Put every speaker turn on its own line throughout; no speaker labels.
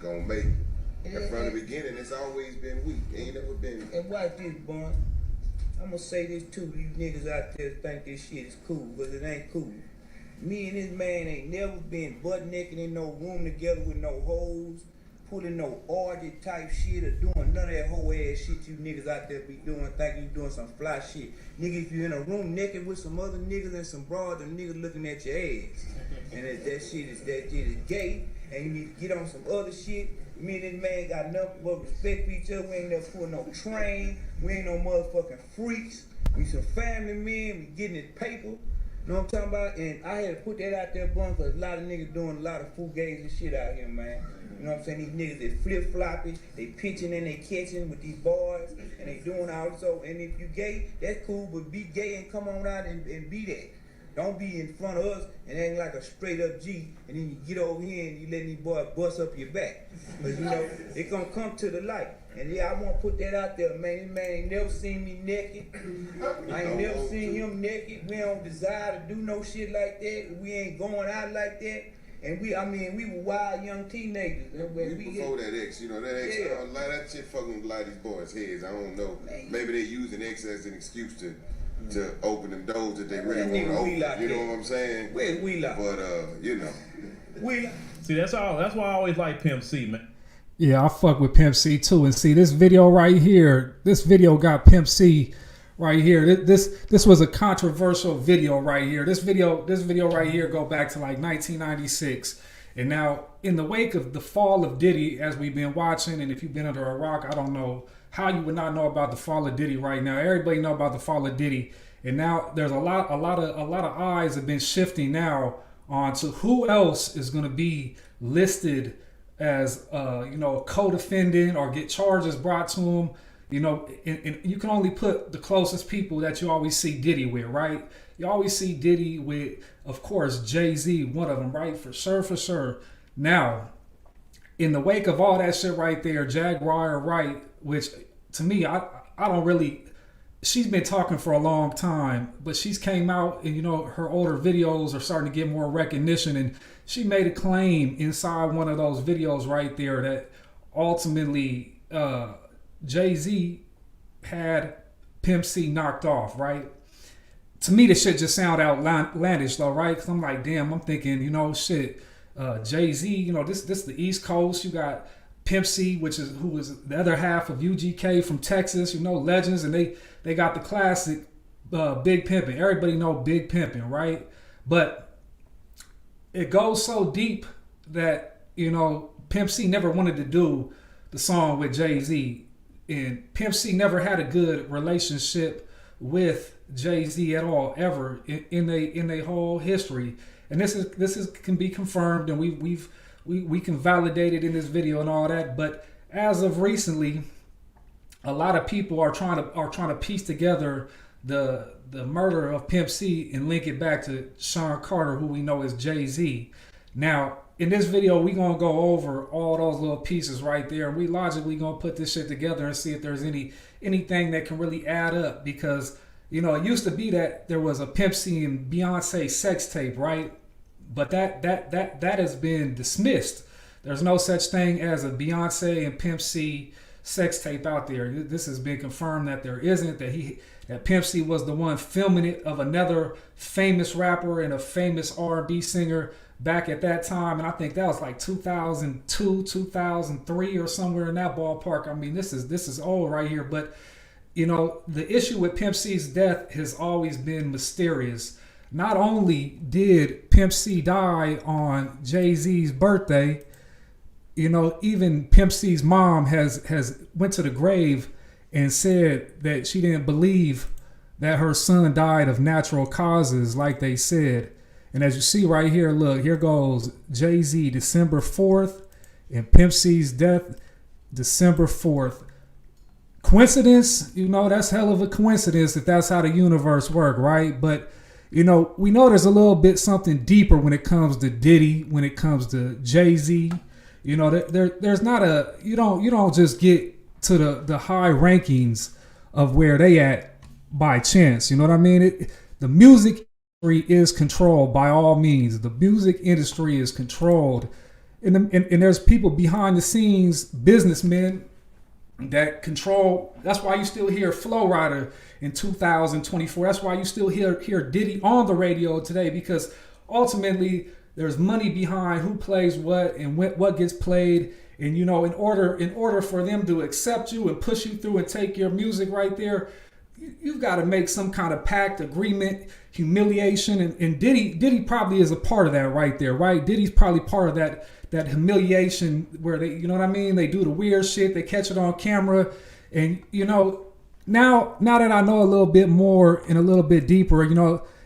gonna make it. And from the beginning, it's always been weak. Ain't never been.
And watch this, boy. I'm gonna say this too. These niggas out there think this shit is cool, but it ain't cool. Me and this man ain't never been butt naked in no room together with no hoes, pulling no orgy type shit or doing none of that whole ass shit you niggas out there be doing, thinking you doing some fly shit. Nigga, if you in a room naked with some other niggas and some broads, the niggas looking at your ass. And that shit is gay, and you need to get on some other shit. Me and this man got nothing but respect for each other. We ain't never pulling no train. We ain't no motherfucking freaks. We some family men. We getting this paper. You know what I'm talking about? And I had to put that out there, bro, because a lot of niggas doing a lot of fugazi and shit out here, man. You know what I'm saying? These niggas, they flip-flopping, they pitching and they catching with these boys, and they doing all so. And if you gay, that's cool, but be gay and come on out and be that. Don't be in front of us and act like a straight up G, and then you get over here and you let these boys bust up your back. But you know, it gonna come to the light. And yeah, I wanna put that out there, man. This man ain't never seen me naked. I ain't never seen him naked. We don't desire to do no shit like that. We ain't going out like that. And we were wild young teenagers.
Before that X, you know, that X, that shit fucking with a lot of these boys' heads. I don't know. Man. Maybe they using X as an excuse to open them doors that they really want to open. You know what I'm saying?
Where's Wheelock?
But you know.
Wheelock.
See, that's why I always like Pimp C, man.
Yeah, I fuck with Pimp C too. And see, this video right here, this video got Pimp C right here. This was a controversial video right here. This video right here go back to like 1996. And now, in the wake of the fall of Diddy, as we've been watching, and if you've been under a rock, I don't know how you would not know about the fall of Diddy right now. Everybody know about the fall of Diddy, and now there's a lot of eyes have been shifting now onto who else is going to be listed as a co-defendant or get charges brought to him. You know, and you can only put the closest people that you always see Diddy with, right? You always see Diddy with, of course, Jay-Z, one of them, right? For sure. Now, in the wake of all that shit right there, Jaguar Wright, which to me, I don't really, she's been talking for a long time, but she's came out and, you know, her older videos are starting to get more recognition. And she made a claim inside one of those videos right there that ultimately Jay-Z had Pimp C knocked off, right? To me, this shit just sound outlandish though, right? Because I'm like, damn, I'm thinking, you know, shit, Jay-Z, you know, this the East Coast. You got Pimp C, who is the other half of UGK from Texas, you know, legends, and they got the classic Big Pimpin'. Everybody know Big Pimpin', right? But it goes so deep that, you know, Pimp C never wanted to do the song with Jay-Z, and Pimp C never had a good relationship with Jay-Z at all, ever in they whole history. And this is can be confirmed, and we can validate it in this video and all that. But as of recently, a lot of people are trying to piece together the murder of Pimp C and link it back to Sean Carter, who we know as Jay-Z. Now, in this video, we're gonna go over all those little pieces right there, and we logically gonna put this shit together and see if there's anything that can really add up. Because, you know, it used to be that there was a Pimp C and Beyonce sex tape, right? But that has been dismissed. There's no such thing as a Beyonce and Pimp C sex tape out there. This has been confirmed that there isn't, that Pimp C was the one filming it of another famous rapper and a famous R&B singer back at that time. And I think that was like 2002, 2003 or somewhere in that ballpark. I mean, this is old right here. But, you know, the issue with Pimp C's death has always been mysterious. Not only did Pimp C die on Jay-Z's birthday, you know, even Pimp C's mom has went to the grave and said that she didn't believe that her son died of natural causes like they said. And as you see right here, look, here goes Jay-Z December 4th and Pimp C's death December 4th. Coincidence? You know, that's hell of a coincidence if that's how the universe works, right? But, you know, we know there's a little bit something deeper when it comes to Diddy, when it comes to Jay-Z. You know, there's not a, you don't just get to the high rankings of where they at by chance. You know what I mean? The music industry is controlled by all means. The music industry is controlled and there's people behind the scenes, businessmen that control. That's why you still hear Flow Rider in 2024. That's why you still hear Diddy on the radio today, because ultimately there's money behind who plays what and what gets played. And in order for them to accept you and push you through and take your music right there, you've got to make some kind of pact, agreement, humiliation, and Diddy probably is a part of that right there, right? Diddy's probably part of that humiliation where they, you know what I mean? They do the weird shit, they catch it on camera, and now that I know a little bit more and a little bit deeper,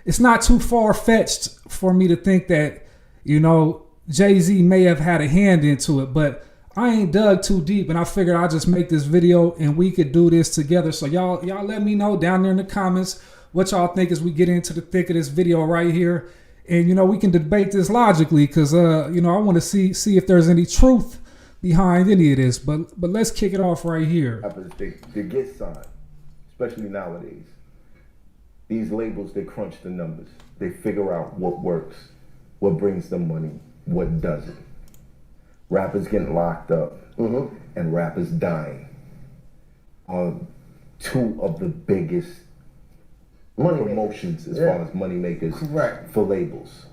it's not too far-fetched for me to think that, Jay-Z may have had a hand into it, but I ain't dug too deep, and I figured I'll just make this video and we could do this together. So y'all let me know down there in the comments what y'all think as we get into the thick of this video right here. And we can debate this logically, because I want to see if there's any truth behind any of this. But let's kick it off right here.
They get signed, especially nowadays. These labels, they crunch the numbers. They figure out what works, what brings them money, what doesn't. Rappers getting locked up, and rappers dying on two of the biggest promotions as far as money makers for labels.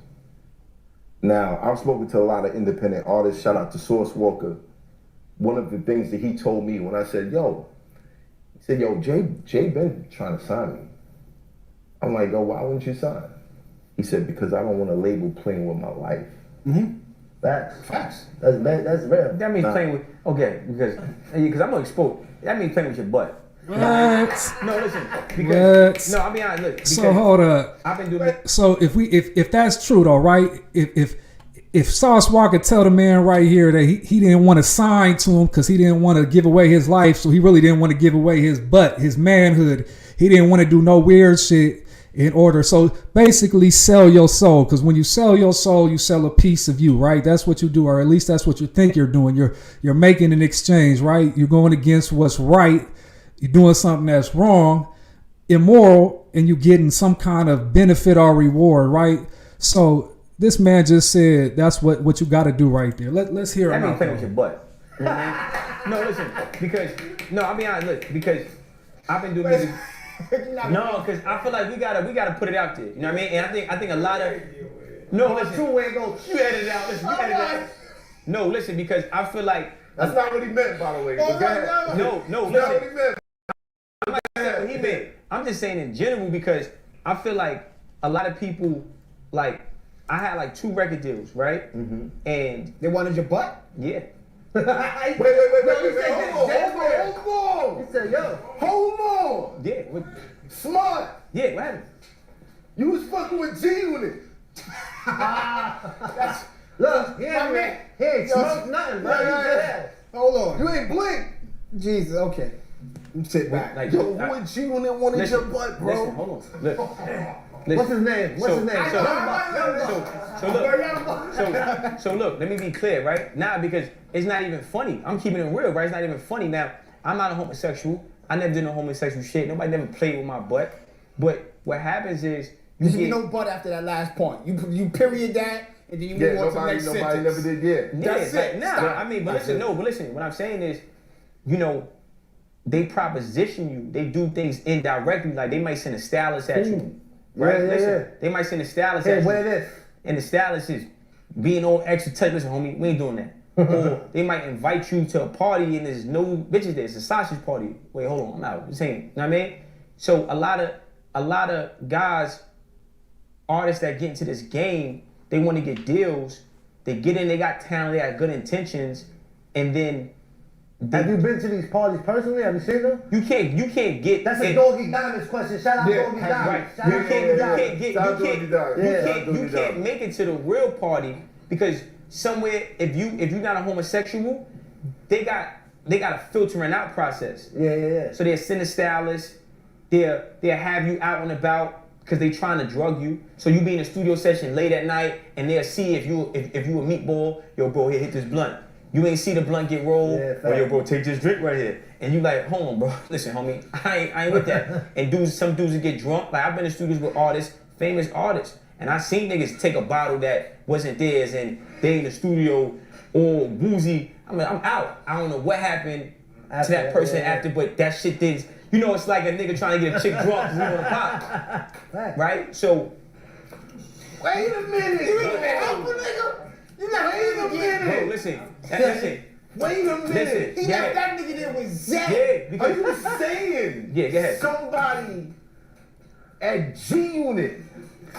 Now, I've spoken to a lot of independent artists. Shout out to Source Walker. One of the things that he told me when I said, Jay been trying to sign me. I'm like, why wouldn't you sign? He said, because I don't want a label playing with my life.
Facts. That's real. That means playing with, because I'm gonna expose. That means playing with your butt.
What?
No, listen. Because, no, I'll be honest. Look.
So hold up.
I've been doing it.
So if that's true though, right? If Sauce Walker tell the man right here that he didn't want to sign to him because he didn't want to give away his life, so he really didn't want to give away his butt, his manhood. He didn't want to do no weird shit in order. So basically sell your soul, because when you sell your soul, you sell a piece of you, right? That's what you do, or at least that's what you think you're doing. You're making an exchange, right? You're going against what's right. You're doing something that's wrong, immoral, and you're getting some kind of benefit or reward, right? So this man just said that's what you got to do right there. Let's hear him.
That means playing with your butt. You know what I mean? No, listen, I'll be honest, look, because I've been doing music. No, because I feel like we gotta put it out there. You know what I mean? And I think a lot of listen.
Way it goes.
You edit it out. Listen, you edit it out. No, listen, because I feel like
that's not what he meant, by the way.
No, listen.
Not what he meant.
I'm not saying what he meant. I'm just saying in general, because I feel like a lot of people, like, I had like 2 record deals, right? And
they wanted your butt?
Yeah.
Wait. Hold on.
He said,
hold on.
Yeah.
Smart.
Yeah, what happened?
You was fucking with G-Unit.
Look, he ain't smoked nothing, bro. Hold on.
You ain't blink.
Jesus, okay. Sit back.
Like,
Yo, what G-Unit wanted your butt, bro?
Listen, hold on. Look.
What's his name?
So look, let me be clear, right? Now, because it's not even funny. I'm keeping it real, right? It's not even funny. Now, I'm not a homosexual. I never did no homosexual shit. Nobody never played with my butt. But what happens is
you get no butt after that last point. You period that, and then you move on to the next sentence.
Nobody never did yet.
That's it. Nah, I mean, but listen, what I'm saying is, they proposition you. They do things indirectly. Like, they might send a stylist at you. Right? Listen, they might send a stylist at you.
Wear this.
And the stylist is being all extra tight. Listen, homie, we ain't doing that. Or they might invite you to a party and there's no bitches there. It's a sausage party. Wait, hold on, I'm out. I'm saying, you know what I mean? So a lot of guys, artists that get into this game, they want to get deals. They get in, they got talent, they got good intentions, and then
have you been to these parties personally? Have you seen them?
You can't get.
That's a Doggy Diamonds question. Shout out Doggy Diamonds.
You can't make it to the real party because somewhere, if you're not a homosexual, they got a filtering out process.
Yeah.
So they'll send a stylist. They'll have you out and about because they trying to drug you. So you be in a studio session late at night and they'll see if you a meatball. Yo, bro, here, hit this blunt. You ain't see the blunt get rolled, or yo, bro, take this drink right here. And you like, hold on, bro. Listen, homie, I ain't with that. And some dudes that get drunk. Like, I've been in studios with artists, famous artists, and I seen niggas take a bottle that wasn't theirs, and they in the studio or Woozy. I mean, I'm out. I don't know what happened to that person after, but that shit did. You know, it's like a nigga trying to get a chick drunk because he want to pop. Right? So.
Wait a minute. You ain't gonna help a nigga? You not wait a minute.
Bro, listen.
Wait a minute.
Listen,
He left that nigga there with Zach.
Yeah, because
Are you saying
go ahead.
somebody at G Unit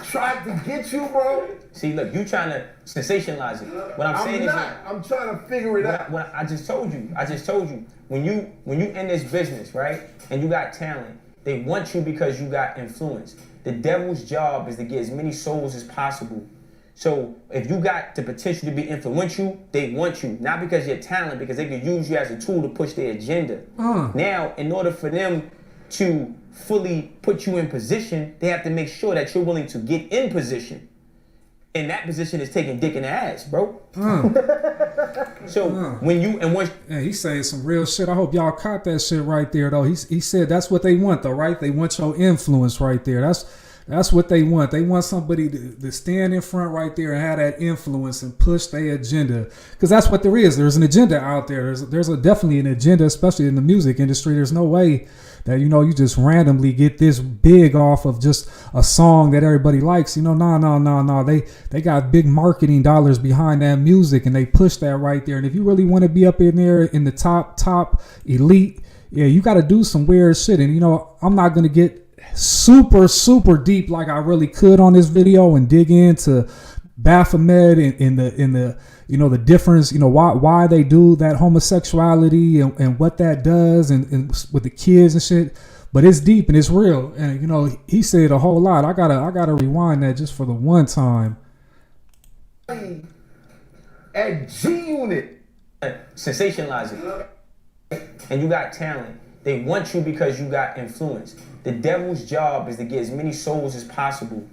tried to get you, bro?
See, look, you trying to sensationalize it. What I'm saying is,
I'm trying to figure it out.
what I just told you, when you in this business, right, and you got talent, they want you because you got influence. The devil's job is to get as many souls as possible. So if you got the potential to be influential, they want you. Not because you're talented, because they can use you as a tool to push their agenda. Now, in order for them to fully put you in position, they have to make sure that you're willing to get in position. And that position is taking dick in the ass, bro. So when you and once
he's saying some real shit. I hope y'all caught that shit right there, though. He said that's what they want, though, right? They want your influence right there. That's what they want. They want somebody to stand in front right there and have that influence and push their agenda. Because that's what there is. There's an agenda out there. There's definitely an agenda, especially in the music industry. There's no way that, you just randomly get this big off of just a song that everybody likes. No. They got big marketing dollars behind that music, and they push that right there. And if you really want to be up in there in the top elite, yeah, you got to do some weird shit. And, I'm not going to get super deep like I really could on this video and dig into Baphomet in the the difference, why they do that homosexuality and what that does and with the kids and shit. But it's deep and it's real. And he said a whole lot. I gotta rewind that just for the one time.
At G Unit.
sensationalize it. And you got talent. They want you because you got influence. The devil's job is to get as many souls as possible.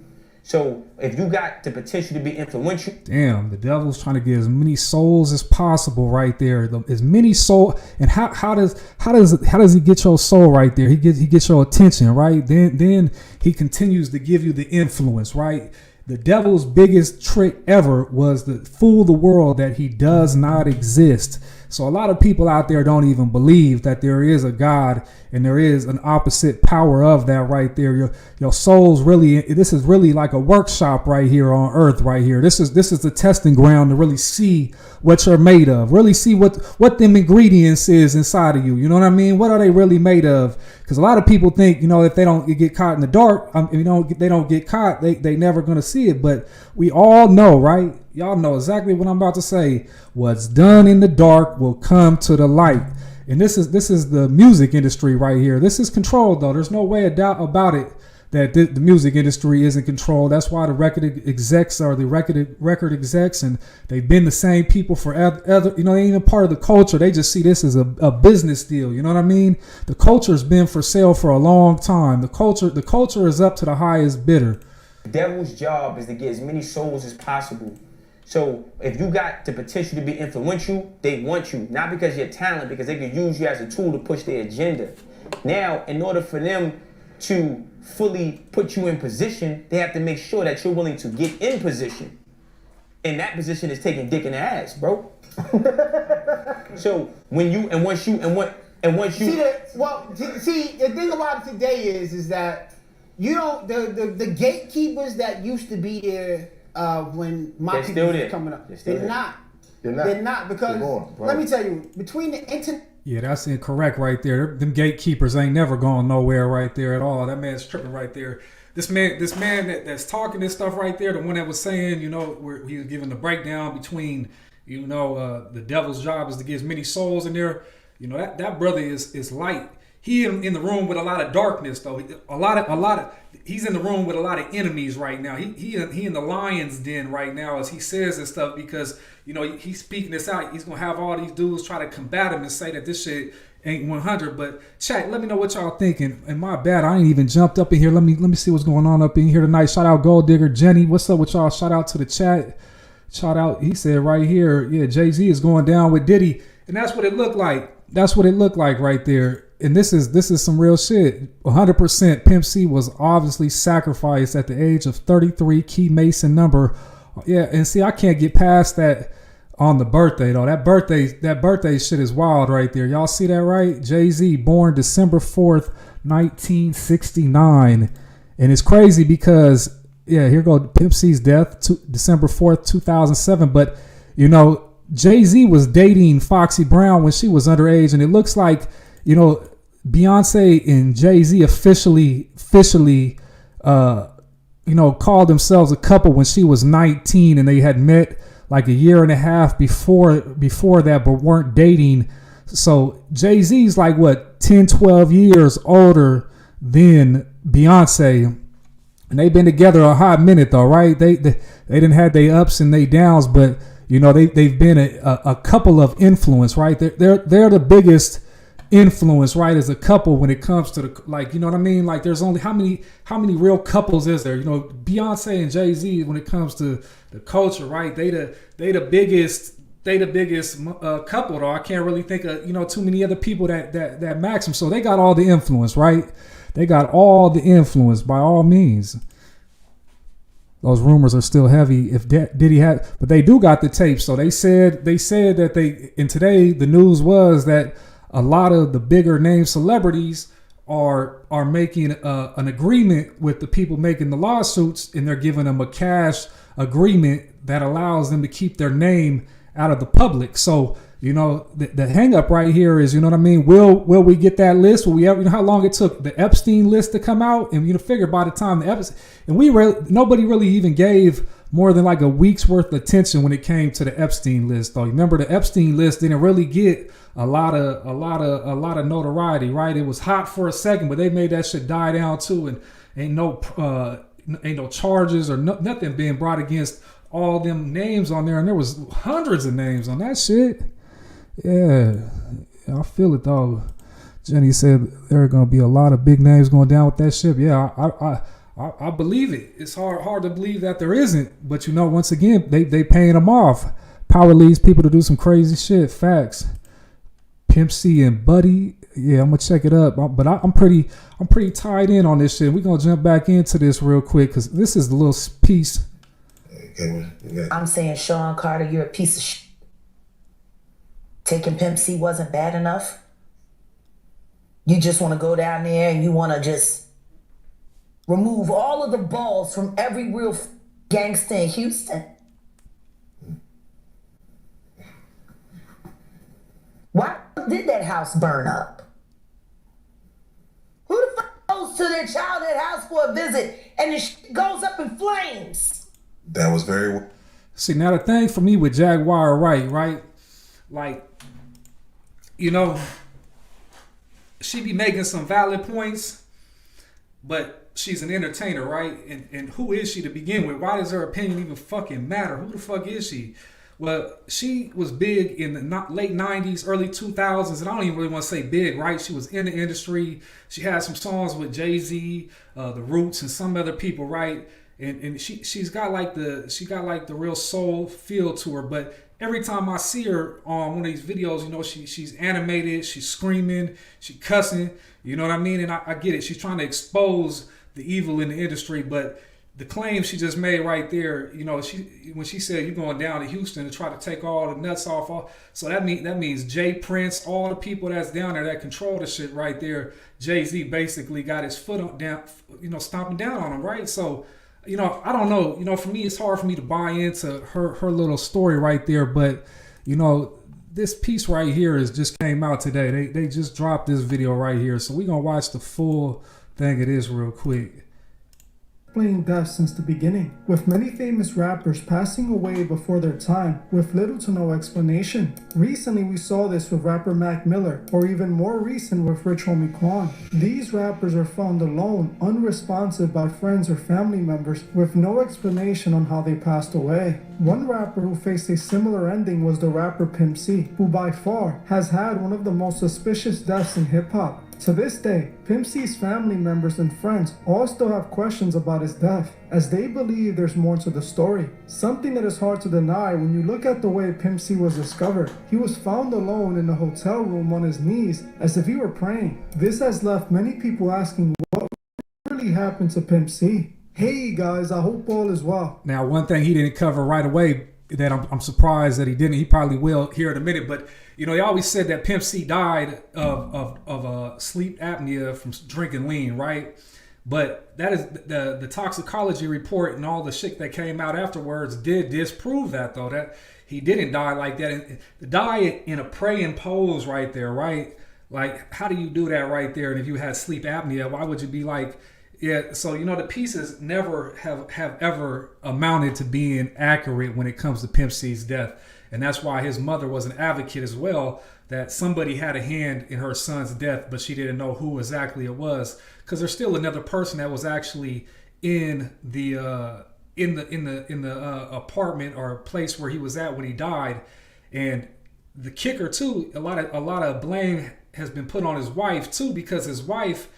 So if you got the potential to be influential,
damn, the devil's trying to get as many souls as possible right there. As many soul, and how does he get your soul right there? He gets your attention, right? Then he continues to give you the influence, right? The devil's biggest trick ever was to fool the world that he does not exist. So a lot of people out there don't even believe that there is a God and there is an opposite power of that right there. Your soul's really, this is really like a workshop right here on earth right here. This is the testing ground to really see what you're made of. Really see what them ingredients is inside of you. You know what I mean? What are they really made of? Because a lot of people think, if they don't get caught in the dark, they don't get caught, they never going to see it. But we all know, right? Y'all know exactly what I'm about to say. What's done in the dark will come to the light. And this is the music industry right here. This is controlled, though. There's no way of doubt about it that the music industry isn't controlled. That's why the record execs are the record execs, and they've been the same people forever. They ain't even part of the culture. They just see this as a business deal. You know what I mean? The culture's been for sale for a long time. The culture is up to the highest bidder.
The devil's job is to get as many souls as possible. So if you got the potential to be influential, they want you. Not because you're talented, because they can use you as a tool to push their agenda. Now, in order for them to fully put you in position, they have to make sure that you're willing to get in position. And that position is taking dick in the ass, bro. So once you
see the thing about it today is that you don't the gatekeepers that used to be there when my people were coming up, they're not because let me tell you, between the internet.
Yeah, that's incorrect right there. Them gatekeepers ain't never going nowhere right there at all. That man's tripping right there. This man that's talking this stuff right there, the one that was saying, where he was giving the breakdown between, the devil's job is to get as many souls in there. That brother is light. He in the room with a lot of darkness though. He's in the room with a lot of enemies right now. He in the lion's den right now as he says this stuff because he's speaking this out. He's gonna have all these dudes try to combat him and say that this shit ain't 100. But chat, let me know what y'all thinking. And my bad, I ain't even jumped up in here. Let me see what's going on up in here tonight. Shout out Gold Digger Jenny. What's up with y'all? Shout out to the chat. Shout out. He said right here, yeah, Jay-Z is going down with Diddy, and that's what it looked like. That's what it looked like right there. And this is some real shit. 100% Pimp C was obviously sacrificed at the age of 33, Key Mason number. Yeah, and see, I can't get past that on the birthday though. That birthday shit is wild right there. Y'all see that right? Jay-Z born December 4th, 1969. And it's crazy because here go Pimp C's death, December 4th, 2007. But you know, Jay-Z was dating Foxy Brown when she was underage, and it looks like, you know, Beyonce and Jay-Z officially called themselves a couple when she was 19, and they had met like a year and a half before that, but weren't dating. So Jay-Z's like what, 10, 12 years older than Beyonce, and they've been together a hot minute though, right? They didn't have their ups and their downs, but you know, they've been a couple of influence, right? They're the biggest influence, right, as a couple when it comes to the, like, you know what I mean? Like, there's only how many real couples is there? You know, Beyonce and Jay-Z, when it comes to the culture, right? They the biggest couple though. I can't really think of, you know, too many other people that match them. So they got all the influence, right? They got all the influence by all means. Those rumors are still heavy. If Diddy had, but they do got the tape. So they said that and today the news was that a lot of the bigger name celebrities are making an agreement with the people making the lawsuits, and they're giving them a cash agreement that allows them to keep their name out of the public. So, you know, the hang up right here is, you know what I mean? Will we get that list? Will we ever, you know how long it took the Epstein list to come out? And, you know, figure by the time nobody really even gave more than like a week's worth of attention when it came to the Epstein list though. Remember, the Epstein list didn't really get a lot of notoriety, right? It was hot for a second, but they made that shit die down too, and ain't no charges or nothing being brought against all them names on there, and there was hundreds of names on that shit. Yeah, I feel it though. Jenny said there are gonna be a lot of big names going down with that shit. Yeah, I believe it. It's hard to believe that there isn't, but you know, once again, they paying them off. Power leads people to do some crazy shit. Facts. Pimp C and Buddy. Yeah, I'm gonna check it up, but I'm pretty tied in on this shit. We're gonna jump back into this real quick because this is the little piece.
I'm saying, Sean Carter, you're a piece of shit. Taking Pimp C wasn't bad enough. You just want to go down there and you want to just remove all of the balls from every real gangster in Houston. Why did that house burn up? Who the fuck goes to their childhood house for a visit and the shit goes up in flames?
That was very...
See, now the thing for me with Jaguar Wright, right? Like, you know, she be making some valid points, but she's an entertainer, right? And who is she to begin with? Why does her opinion even fucking matter? Who the fuck is she? Well, she was big in the late 90s, early 2000s, and I don't even really want to say big, right? She was in the industry. She had some songs with Jay-Z, The Roots, and some other people, right? And she's got like the real soul feel to her. But every time I see her on one of these videos, you know, she's animated, she's screaming, she's cussing, you know what I mean? And I get it. She's trying to expose the evil in the industry, but the claim she just made right there, you know, when she said you're going down to Houston to try to take all the nuts off, so that means Jay Prince, all the people that's down there that control the shit right there. Jay-Z basically got his foot down, you know, stomping down on him, right? So, you know, I don't know, you know, for me it's hard for me to buy into her little story right there, but you know, this piece right here just came out today. They just dropped this video right here, so we're gonna watch the full thing of this real quick.
Playing death since the beginning, with many famous rappers passing away before their time with little to no explanation. Recently we saw this with rapper Mac Miller, or even more recent with Rich Homie Quan. These rappers are found alone, unresponsive by friends or family members, with no explanation on how they passed away. One rapper who faced a similar ending was the rapper Pimp C, who by far has had one of the most suspicious deaths in hip-hop. To this day, Pimp C's family members and friends all still have questions about his death, as they believe there's more to the story. Something that is hard to deny when you look at the way Pimp C was discovered. He was found alone in a hotel room on his knees, as if he were praying. This has left many people asking what really happened to Pimp C. Hey guys, I hope all is well.
Now, one thing he didn't cover right away, that I'm surprised that he didn't. He probably will here in a minute. But you know, they always said that Pimp C died of sleep apnea from drinking lean, right? But that is the toxicology report and all the shit that came out afterwards did disprove that, though, that he didn't die like that. And the die in a praying pose right there, right? Like, how do you do that right there? And if you had sleep apnea, why would you be like, yeah? So, you know, the pieces never have ever amounted to being accurate when it comes to Pimp C's death. And that's why his mother was an advocate as well, that somebody had a hand in her son's death, but she didn't know who exactly it was. Because there's still another person that was actually in the apartment or place where he was at when he died. And the kicker too, a lot of blame has been put on his wife too, because his wife,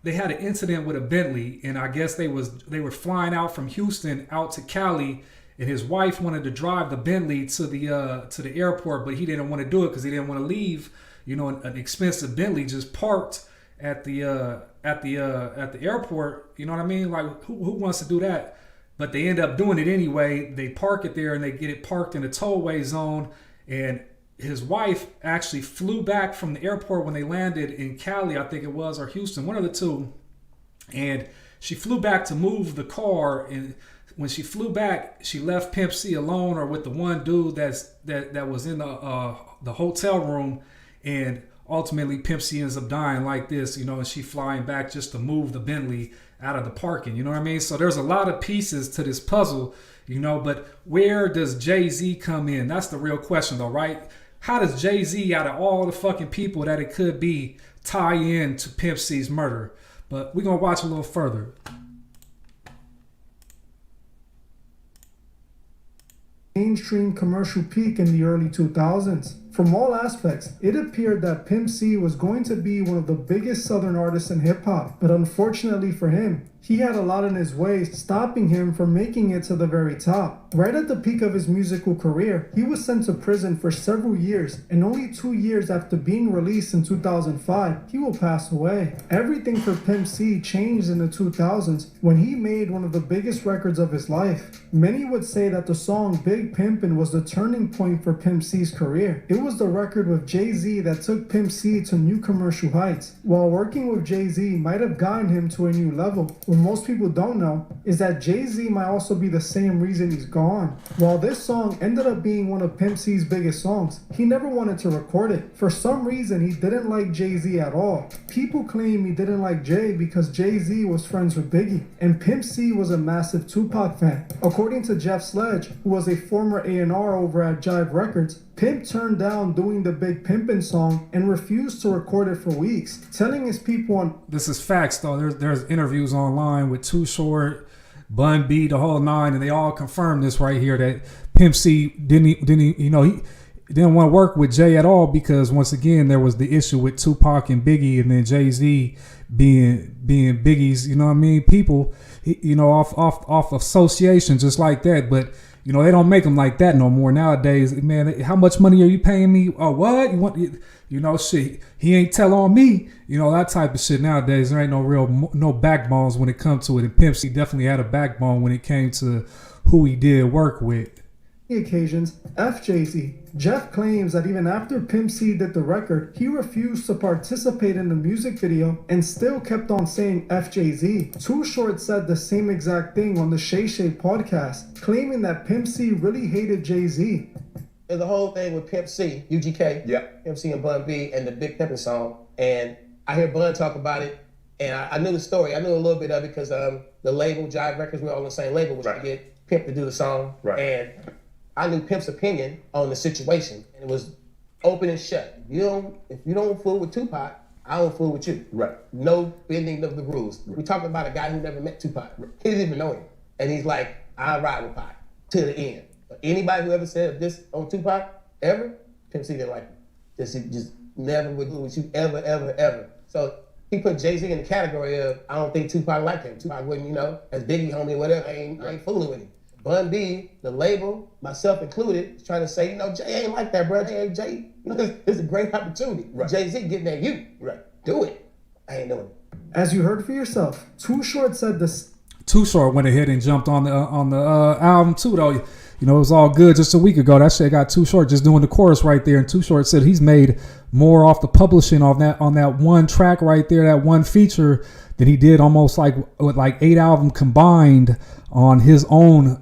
they had an incident with a Bentley, and I guess they were flying out from Houston out to Cali, and his wife wanted to drive the Bentley to the airport, but he didn't want to do it because he didn't want to leave, you know, an expensive Bentley just parked at the airport. You know what I mean? Like, who wants to do that? But they end up doing it anyway. They park it there and they get it parked in a tollway zone. And his wife actually flew back from the airport when they landed in Cali, I think it was, or Houston, one of the two. And she flew back to move the car. And when she flew back, she left Pimp C alone or with the one dude that was in the hotel room. And ultimately, Pimp C ends up dying like this, you know, and she flying back just to move the Bentley out of the parking, you know what I mean? So there's a lot of pieces to this puzzle, you know, but where does Jay-Z come in? That's the real question though, right? How does Jay-Z, out of all the fucking people that it could be, tie in to Pimp C's murder? But we're going to watch a little further.
Mainstream commercial peak in the early 2000s. From all aspects, it appeared that Pimp C was going to be one of the biggest Southern artists in hip-hop, but unfortunately for him, he had a lot in his way, stopping him from making it to the very top. Right at the peak of his musical career, he was sent to prison for several years, and only 2 years after being released in 2005, he will pass away. Everything for Pimp C changed in the 2000s when he made one of the biggest records of his life. Many would say that the song Big Pimpin' was the turning point for Pimp C's career. It was the record with Jay-Z that took Pimp C to new commercial heights. While working with Jay-Z might have gotten him to a new level, what most people don't know is that Jay-Z might also be the same reason he's gone. While this song ended up being one of Pimp C's biggest songs, he never wanted to record it. For some reason, he didn't like Jay-Z at all. People claim he didn't like Jay because Jay-Z was friends with Biggie, and Pimp C was a massive Tupac fan. According to Jeff Sledge, who was a former A&R over at Jive Records, Pimp turned down doing the Big Pimpin' song and refused to record it for weeks, telling his people on...
This is facts, though. There's interviews online with Too Short, Bun B, the whole nine, and they all confirm this right here, that Pimp C didn't he didn't want to work with Jay at all because, once again, there was the issue with Tupac and Biggie, and then Jay-Z being Biggie's, you know what I mean, people, you know, off association, just like that. But you know, they don't make them like that no more nowadays. Man, how much money are you paying me? Oh, what? You want, you know, shit, he ain't tell on me. You know, that type of shit nowadays. There ain't no backbones when it comes to it. And Pimp C definitely had a backbone when it came to who he did work with.
Occasions, F Jay-Z. Jeff claims that even after Pimp C did the record, he refused to participate in the music video and still kept on saying F Jay-Z. Too Short said the same exact thing on the Shay Shay podcast, claiming that Pimp C really hated Jay-Z.
There's the whole thing with Pimp C, UGK,
Yep.
Pimp C and Bun B, and the Big Pimpin' song. And I hear Bun talk about it, and I knew the story. I knew a little bit of it because the label, Jive Records, we're all on the same label, was to get Pimp to do the song.
Right.
And I knew Pimp's opinion on the situation, and it was open and shut. If you don't fool with Tupac, I don't fool with you.
Right.
No bending of the rules. Right. We're talking about a guy who never met Tupac. Right. He didn't even know him. And he's like, I ride with Pac to the end. But anybody who ever said this on Tupac, ever, Pimp C didn't like him. Just never would do with you, ever. So he put Jay-Z in the category of, I don't think Tupac liked him. Tupac wouldn't, you know, as Biggie homie or whatever, I ain't fooling with him. Bun B, the label, myself included, is trying to say, you know, Jay ain't like that, bro. Jay, you know, it's a great opportunity. Right. Jay-Z getting at you. Right. Do it. I ain't doing it.
As you heard for yourself, Too Short said this.
Too Short went ahead and jumped on the album too, though. You know, it was all good just a week ago. That shit got Too Short just doing the chorus right there. And Too Short said he's made more off the publishing on that one track right there, that one feature, than he did almost like with like 8 albums combined on his own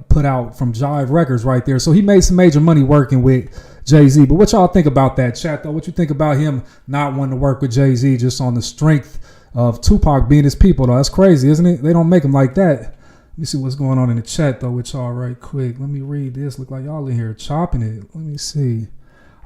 put out from Jive Records right there. So he made some major money working with Jay-Z. But what y'all think about that, chat, though? What you think about him not wanting to work with Jay-Z just on the strength of Tupac being his people, though? That's crazy, isn't it? They don't make him like that. Let me see what's going on in the chat, though, with y'all right quick. Let me read this. Look like y'all in here chopping it. Let me see.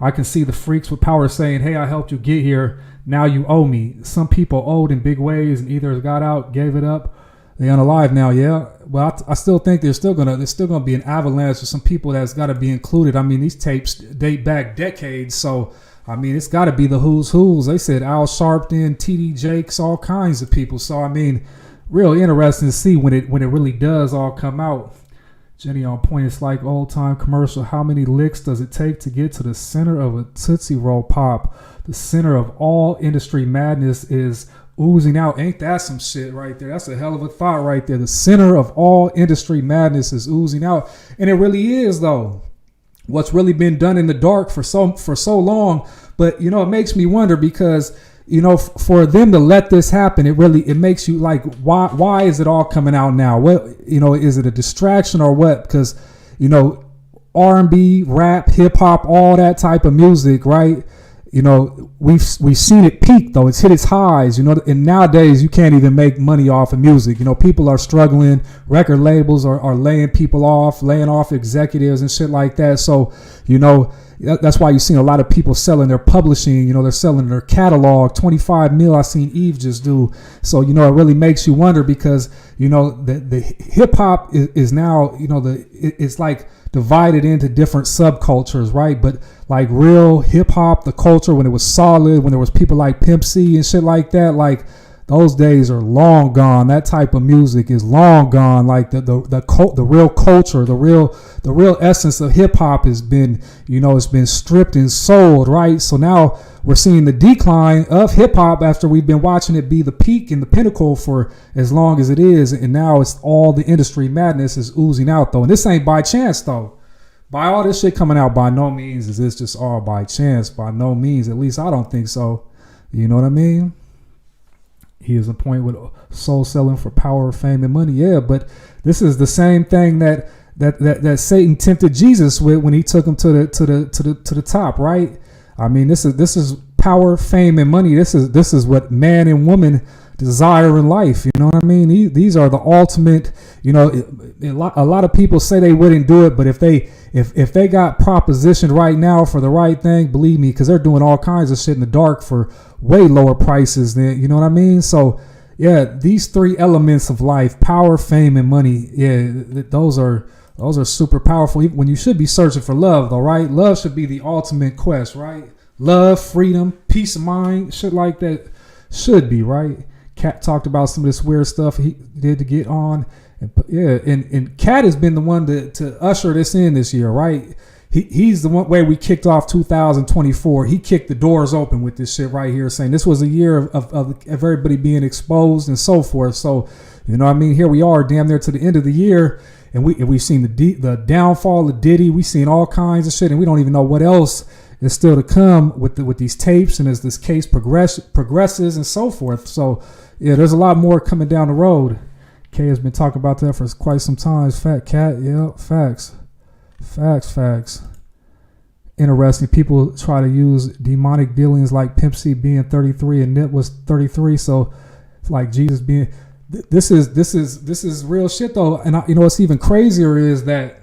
I can see the freaks with power saying, hey, I helped you get here. Now you owe me. Some people owed in big ways and either got out, gave it up. They unalive now, yeah. Well, I still think there's still gonna be an avalanche of some people that's got to be included. I mean, these tapes date back decades, so I mean, it's got to be the who's who's. They said Al Sharpton, T.D. Jakes, all kinds of people. So I mean, real interesting to see when it really does all come out. Jenny on point. It's like old time commercial. How many licks does it take to get to the center of a Tootsie Roll Pop? The center of all industry madness is oozing out. Ain't that some shit right there? That's a hell of a thought right there. The center of all industry madness is oozing out. And it really is, though. What's really been done in the dark for so long. But, you know, it makes me wonder because, you know, for them to let this happen, it makes you like, why is it all coming out now? What, you know, is it a distraction or what? Because, you know, R&B, rap, hip hop, all that type of music, right? You know, we've seen it peak, though. It's hit its highs, you know, and nowadays you can't even make money off of music. You know, people are struggling. Record labels are laying people off, laying off executives and shit like that. So, you know, that's why you've seen a lot of people selling their publishing. You know, they're selling their catalog. 25 mil I seen Eve just do. So, you know, it really makes you wonder because, you know, the hip hop is now, you know, it's like divided into different subcultures, right? But like real hip hop, the culture when it was solid, when there was people like Pimp C and shit like that, like those days are long gone. That type of music is long gone. Like the real culture, the real essence of hip hop has been, you know, it's been stripped and sold, right? So now we're seeing the decline of hip hop after we've been watching it be the peak and the pinnacle for as long as it is, and now it's all the industry madness is oozing out, though. And this ain't by chance, though. By all this shit coming out, by no means is this just all by chance. By no means, at least I don't think so. You know what I mean? He is a point with soul selling for power, fame, and money. Yeah, but this is the same thing that Satan tempted Jesus with when he took him to the top, right? I mean, this is power, fame, and money. This is what man and woman desire in life. You know what I mean? These are the ultimate. You know, a lot of people say they wouldn't do it, but if they got propositioned right now for the right thing, believe me, because they're doing all kinds of shit in the dark for way lower prices than, you know what I mean? So yeah, these three elements of life, power, fame, and money, yeah, those are super powerful. Even when you should be searching for love, though, right? Love should be the ultimate quest, right? Love, freedom, peace of mind, shit like that should be, right? Cat talked about some of this weird stuff he did to get on. And yeah, and Cat has been the one to usher this in this year, right? He's the one way we kicked off 2024. He kicked the doors open with this shit right here, saying this was a year of everybody being exposed and so forth. So, you know what I mean? Here we are damn near to the end of the year, and we've seen the downfall of Diddy. We've seen all kinds of shit, and we don't even know what else is still to come with these tapes and as this case progresses and so forth. So, yeah, there's a lot more coming down the road. Kay has been talking about that for quite some time. Fat Cat, yeah, facts. Interesting. People try to use demonic dealings like Pimp C being 33 and Nip was 33. So it's like Jesus being. This is real shit though. And you know what's even crazier is that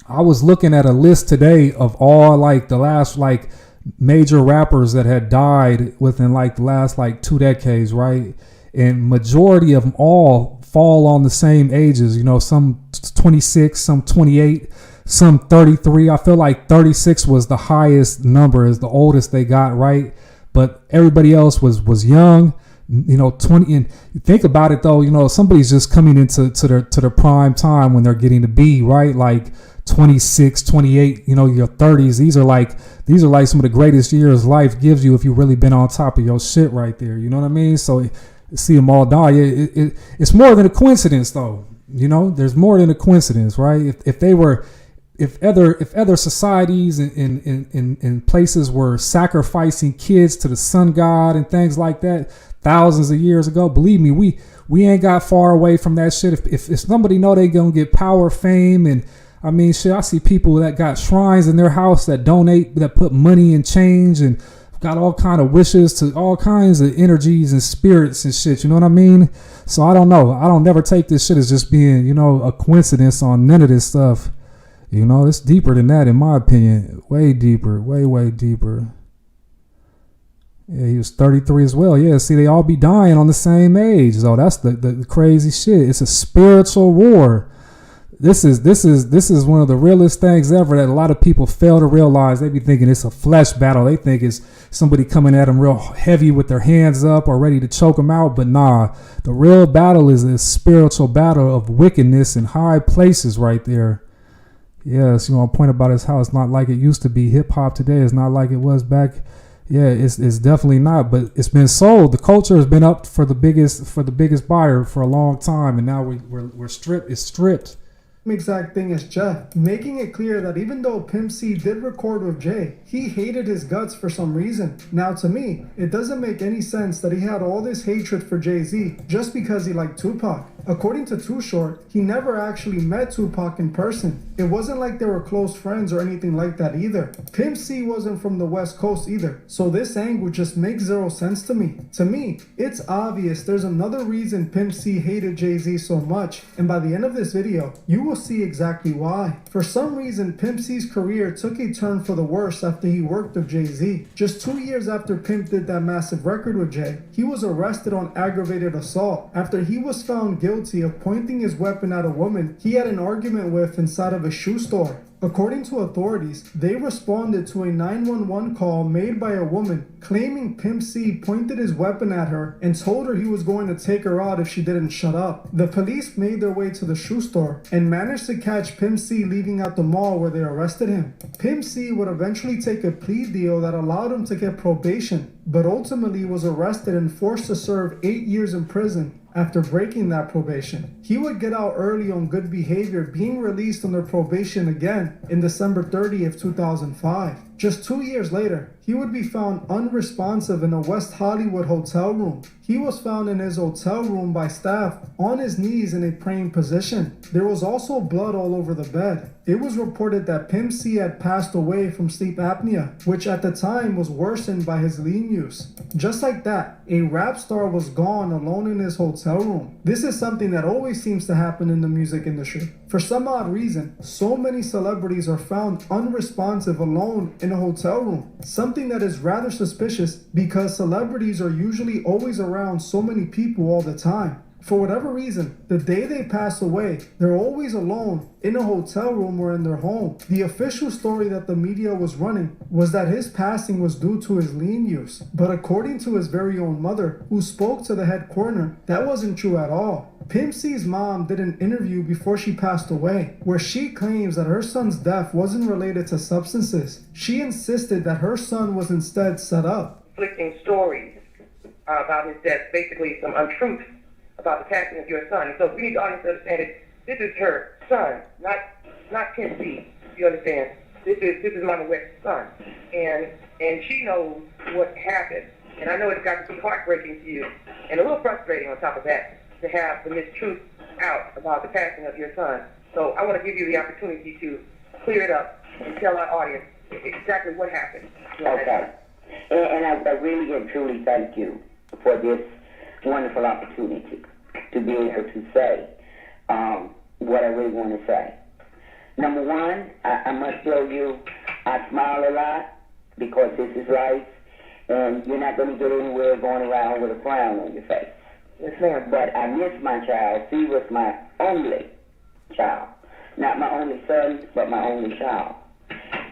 I was looking at a list today of all like the last like major rappers that had died within like the last like 2 decades, right? And majority of them all fall on the same ages. You know, some 26, some 28. Some 33. I feel like 36 was the highest number, is the oldest they got, right? But everybody else was young, you know, 20. And you think about it though, you know, somebody's just coming into their prime time when they're getting to be, right? Like 26, 28, you know, your 30s. These are like some of the greatest years life gives you if you've really been on top of your shit right there. You know what I mean? So see them all die. It's more than a coincidence, though. You know, there's more than a coincidence, right? If other societies in places were sacrificing kids to the sun god and things like that thousands of years ago, believe me, we ain't got far away from that shit. If somebody know they gonna get power, fame, and I mean shit, I see people that got shrines in their house that donate, that put money in change and got all kind of wishes to all kinds of energies and spirits and shit. You know what I mean? So I don't know. I don't never take this shit as just being, you know, a coincidence on none of this stuff. You know, it's deeper than that, in my opinion. Way deeper. Way deeper. Yeah, he was 33 as well. Yeah, see, they all be dying on the same age. So that's the crazy shit. It's a spiritual war. This is one of the realest things ever that a lot of people fail to realize. They be thinking it's a flesh battle. They think it's somebody coming at them real heavy with their hands up or ready to choke them out. But nah, the real battle is a spiritual battle of wickedness in high places right there. Yes, you want to point about his house. Not like it used to be. Hip hop today is not like it was back. Yeah, it's definitely not. But it's been sold. The culture has been up for the biggest buyer for a long time, and now we're stripped. It's stripped.
Exact thing as Jeff, making it clear that even though Pimp C did record with Jay, he hated his guts for some reason. Now to me, it doesn't make any sense that he had all this hatred for Jay-Z just because he liked Tupac. According to Too Short, he never actually met Tupac in person. It wasn't like they were close friends or anything like that either. Pimp C wasn't from the West Coast either, so this angle just makes zero sense to me. To me, it's obvious there's another reason Pimp C hated Jay-Z so much, and by the end of this video, you will see exactly why. For some reason, Pimp C's career took a turn for the worse after he worked with Jay-Z. Just 2 years after Pimp did that massive record with Jay, he was arrested on aggravated assault after he was found guilty of pointing his weapon at a woman he had an argument with inside of a shoe store. According to authorities, they responded to a 911 call made by a woman claiming Pimp C pointed his weapon at her and told her he was going to take her out if she didn't shut up. The police made their way to the shoe store and managed to catch Pimp C leaving out the mall where they arrested him. Pimp C would eventually take a plea deal that allowed him to get probation, but ultimately was arrested and forced to serve 8 years in prison. After breaking that probation, he would get out early on good behavior, being released under probation again in December 30th, 2005. Just 2 years later, he would be found unresponsive in a West Hollywood hotel room. He was found in his hotel room by staff on his knees in a praying position. There was also blood all over the bed. It was reported that Pimp C had passed away from sleep apnea, which at the time was worsened by his lean use. Just like that, a rap star was gone alone in his hotel room. This is something that always seems to happen in the music industry. For some odd reason, so many celebrities are found unresponsive alone in a hotel room. Something that is rather suspicious because celebrities are usually always around so many people all the time. For whatever reason, the day they pass away, they're always alone in a hotel room or in their home. The official story that the media was running was that his passing was due to his lean use. But according to his very own mother, who spoke to the head coroner, that wasn't true at all. Pimp C's mom did an interview before she passed away, where she claims that her son's death wasn't related to substances. She insisted that her son was instead set up.
Conflicting stories about his death, basically some untruths about the passing of your son. And so we need the audience to understand it. This is her son, not Pimp C. You understand? This is Mama West's son, and she knows what happened. And I know it's got to be heartbreaking to you, and a little frustrating on top of that, to have the mistruth out about the passing of your son. So I want to give you the opportunity to clear it up and tell our audience exactly what happened.
Okay. And I really and truly thank you for this wonderful opportunity to be able to say what I really want to say. Number one, I must tell you, I smile a lot because this is life, and you're not going to get anywhere going around with a frown on your face.
Yes, ma'am.
But I miss my child. He was my only child. Not my only son, but my only child.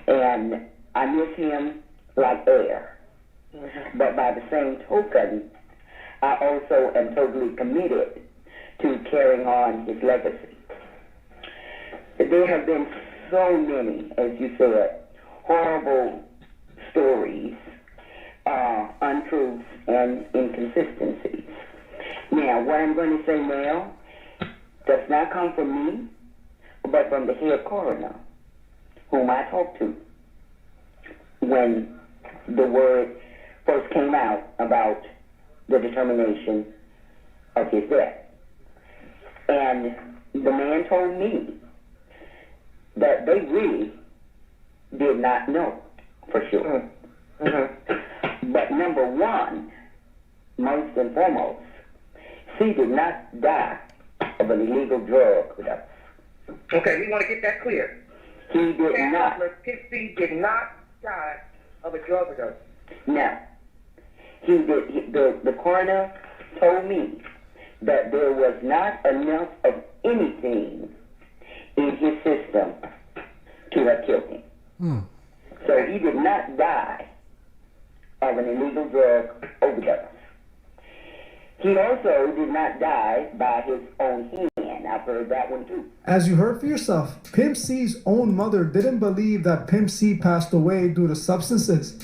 And I miss him like air. Mm-hmm. But by the same token, I also am totally committed to carrying on his legacy. There have been so many, as you said, horrible stories, untruths, and inconsistencies. Now, what I'm going to say now does not come from me, but from the head coroner, whom I talked to when the word first came out about the determination of his death. And the man told me that they really did not know for sure. But number one, most and foremost, she did not die of an illegal drug overdose.
Okay, we want to get that clear.
He did not.
Pimp C did not die of a drug overdose.
No. He did. The coroner told me that there was not enough of anything in his system to have killed him. So he did not die of an illegal drug overdose. He also did not die by his own hand. I've heard that one too.
As you heard for yourself, Pimp C's own mother didn't believe that Pimp C passed away due to substances.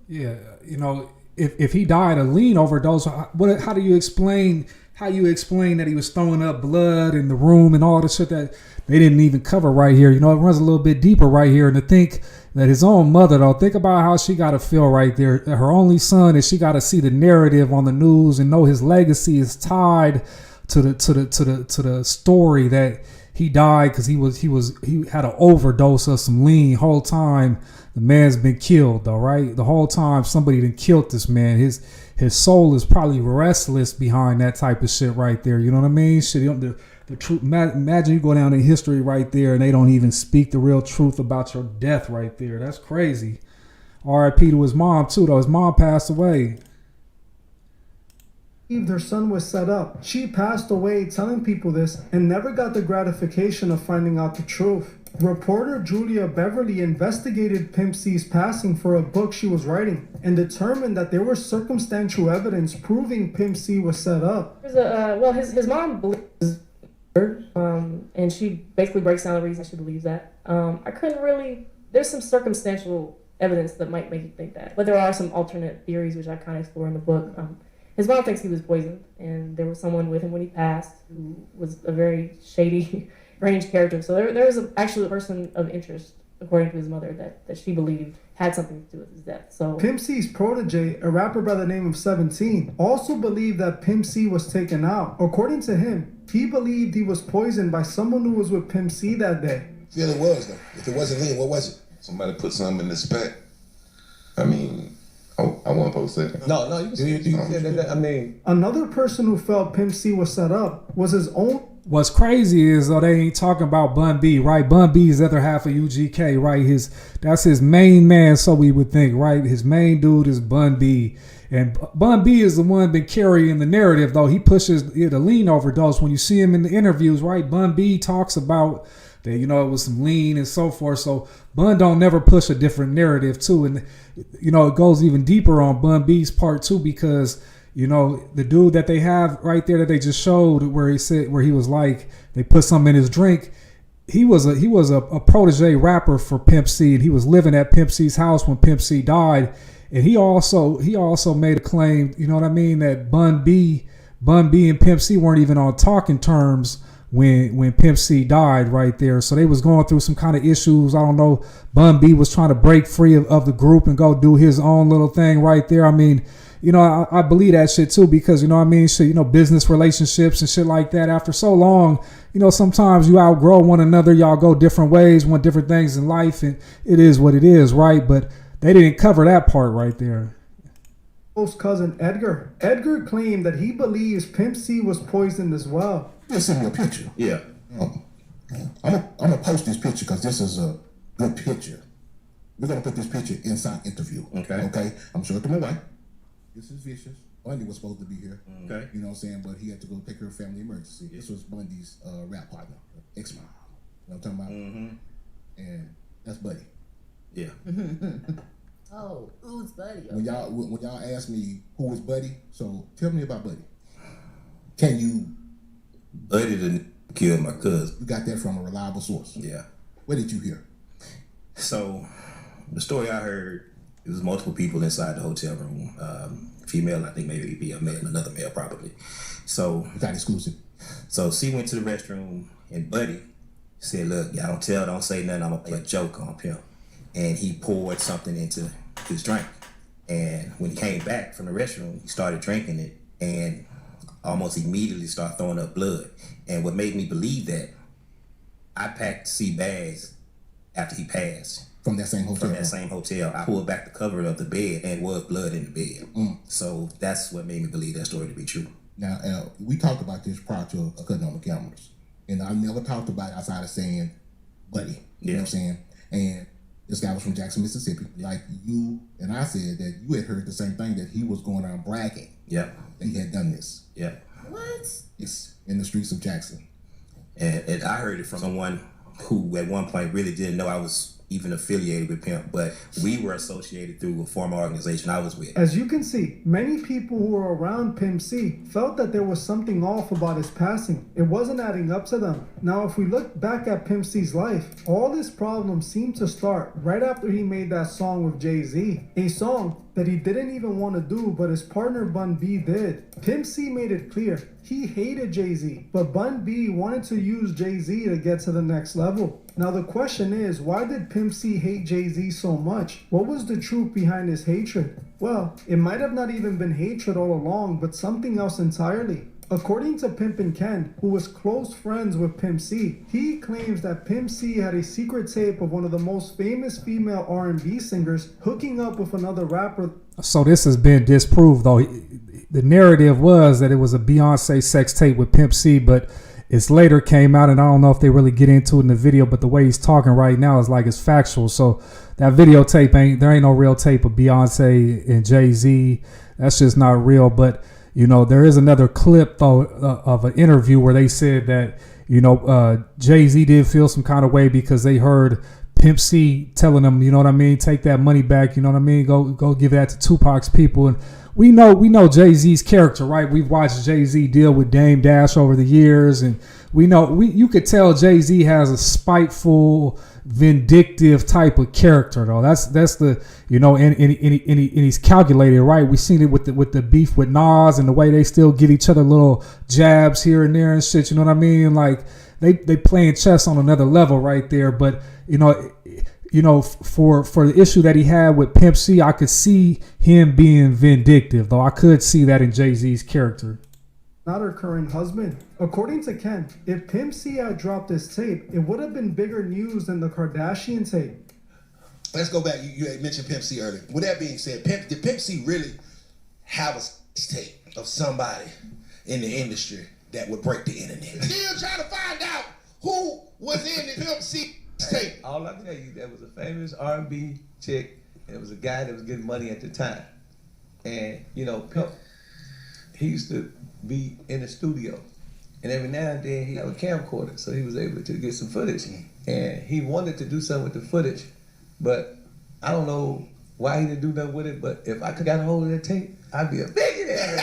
Yeah, you know, if he died of lean overdose, how do you explain that he was throwing up blood in the room and all the shit that they didn't even cover right here? You know, it runs a little bit deeper right here. And to think that his own mother, though, think about how she got to feel right there. Her only son, and she got to see the narrative on the news and know his legacy is tied to the story that he died because he had an overdose of some lean. Whole time the man's been killed, though, right? The whole time somebody done killed this man. His soul is probably restless behind that type of shit right there. You know what I mean? Shit, the truth. Imagine you go down in history right there and they don't even speak the real truth about your death right there. That's crazy. R.I.P. to his mom too, though. His mom passed away.
Their son was set up. She passed away telling people this and never got the gratification of finding out the truth. Reporter Julia Beverly investigated Pimp C's passing for a book she was writing and determined that there was circumstantial evidence proving Pimp C was set up.
His mom believes her, and she basically breaks down the reason she believes that. I couldn't really. There's some circumstantial evidence that might make you think that, but there are some alternate theories which I kind of explore in the book. His mom thinks he was poisoned, and there was someone with him when he passed who was a very shady, strange character. So there was actually a person of interest, according to his mother, that she believed had something to do with his death. So
Pimp C's protege, a rapper by the name of 17, also believed that Pimp C was taken out. According to him, he believed he was poisoned by someone who was with Pimp C that day.
Feel it was though. If it wasn't lean, what was it? Somebody put something in the spec. I mean, I won't post it.
No, you said that. I mean,
another person who felt Pimp C was set up was his own.
What's crazy is though they ain't talking about Bun B, right? Bun B is the other half of UGK, right? That's his main man, so we would think, right? His main dude is Bun B. And Bun B is the one been carrying the narrative, though. He pushes the lean overdose. When you see him in the interviews, right? Bun B talks about that, you know, it was some lean and so forth. So Bun don't never push a different narrative too. And, you know, it goes even deeper on Bun B's part too, because, you know, the dude that they have right there that they just showed where he was like, they put something in his drink. He was a protege rapper for Pimp C, and he was living at Pimp C's house when Pimp C died. And he also made a claim, you know what I mean, that Bun B and Pimp C weren't even on talking terms when Pimp C died right there. So they was going through some kind of issues. I don't know. Bun B was trying to break free of the group and go do his own little thing right there. I mean, you know, I believe that shit too, because, you know what I mean, shit, you know, business relationships and shit like that. After so long, you know, sometimes you outgrow one another. Y'all go different ways, want different things in life, and it is what it is, right? But they didn't cover that part right there.
Close cousin Edgar. Edgar claimed that he believes Pimp C was poisoned as well.
You send me a picture. Yeah. I'm gonna post this picture because this is a good picture. We're gonna put this picture inside interview. Okay. I'm sure to my wife. This is Vicious. Bundy was supposed to be here. Okay. You know what I'm saying? But he had to go take care of family emergency. This was Bundy's rap partner, ex-mom. You know what I'm talking about? Mm-hmm. And that's Buddy. Yeah.
Oh, who's Buddy?
When y'all ask me who is Buddy, so tell me about Buddy. Can you?
Buddy didn't kill my cousin.
You got that from a reliable source.
Yeah.
Where did you hear?
So, the story I heard It was multiple people inside the hotel room. Female, I think maybe be a male, another male probably. So
that exclusive.
So C went to the restroom and Buddy said, "Look, y'all don't say nothing. I'm gonna play a joke on Pimp." And he poured something into his drink. And when he came back from the restroom, he started drinking it and almost immediately started throwing up blood. And what made me believe that, I packed C bags after he passed.
From that same hotel?
From that same hotel. I pulled back the cover of the bed and was blood in the bed. So that's what made me believe that story to be true.
Now, we talked about this prior to cutting on the cameras. And I never talked about it outside of saying, Buddy. You know what I'm saying? And this guy was from Jackson, Mississippi. Like you and I said that you had heard the same thing, that he was going around bragging.
Yeah.
That he had done this.
Yeah.
What?
It's in the streets of Jackson.
And I heard it from someone who at one point really didn't know I was even affiliated with Pimp, but we were associated through a former organization I was with.
As you can see, many people who were around Pimp C felt that there was something off about his passing. It wasn't adding up to them. Now, if we look back at Pimp C's life, all this problem seemed to start right after he made that song with Jay-Z. A song that he didn't even want to do, but his partner Bun B did. Pimp C made it clear he hated Jay-Z, but Bun B wanted to use Jay-Z to get to the next level. Now the question is, why did Pimp C hate Jay-Z so much? What was the truth behind his hatred? Well, it might have not even been hatred all along, but something else entirely. According to Pimpin' Ken, who was close friends with Pimp C, he claims that Pimp C had a secret tape of one of the most famous female R&B singers hooking up with another rapper.
So this has been disproved, though. The narrative was that it was a Beyonce sex tape with Pimp C, but it's later came out, and I don't know if they really get into it in the video, but the way he's talking right now is like it's factual. So that videotape there ain't no real tape of Beyonce and Jay-Z. That's just not real. But you know, there is another clip though of an interview where they said that, you know, Jay-Z did feel some kind of way because they heard Pimp C telling them, you know what I mean, take that money back, you know what I mean, go give that to Tupac's people. And we know Jay-Z's character, right? We've watched Jay-Z deal with Dame Dash over the years, and you could tell Jay-Z has a spiteful, vindictive type of character, though. That's the, you know, and he's calculated, right? We've seen it with the beef with Nas and the way they still give each other little jabs here and there and shit. You know what I mean? Like they playing chess on another level right there. But you know, for the issue that he had with Pimp C, I could see him being vindictive, though. I could see that in Jay-Z's character.
Not her current husband. According to Ken, if Pimp C had dropped this tape, it would have been bigger news than the Kardashian tape.
Let's go back. You had mentioned Pimp C earlier. With that being said, did Pimp C really have a tape of somebody in the industry that would break the internet? Still trying to find out who was in the Pimp C tape.
All I can tell you, there was a famous R&B chick, and it was a guy that was getting money at the time. And, you know, Pimp, he used to be in the studio, and every now and then he had a camcorder, so he was able to get some footage. And he wanted to do something with the footage, but I don't know why he didn't do nothing with it. But if I could got a hold of that tape, I'd be a billionaire.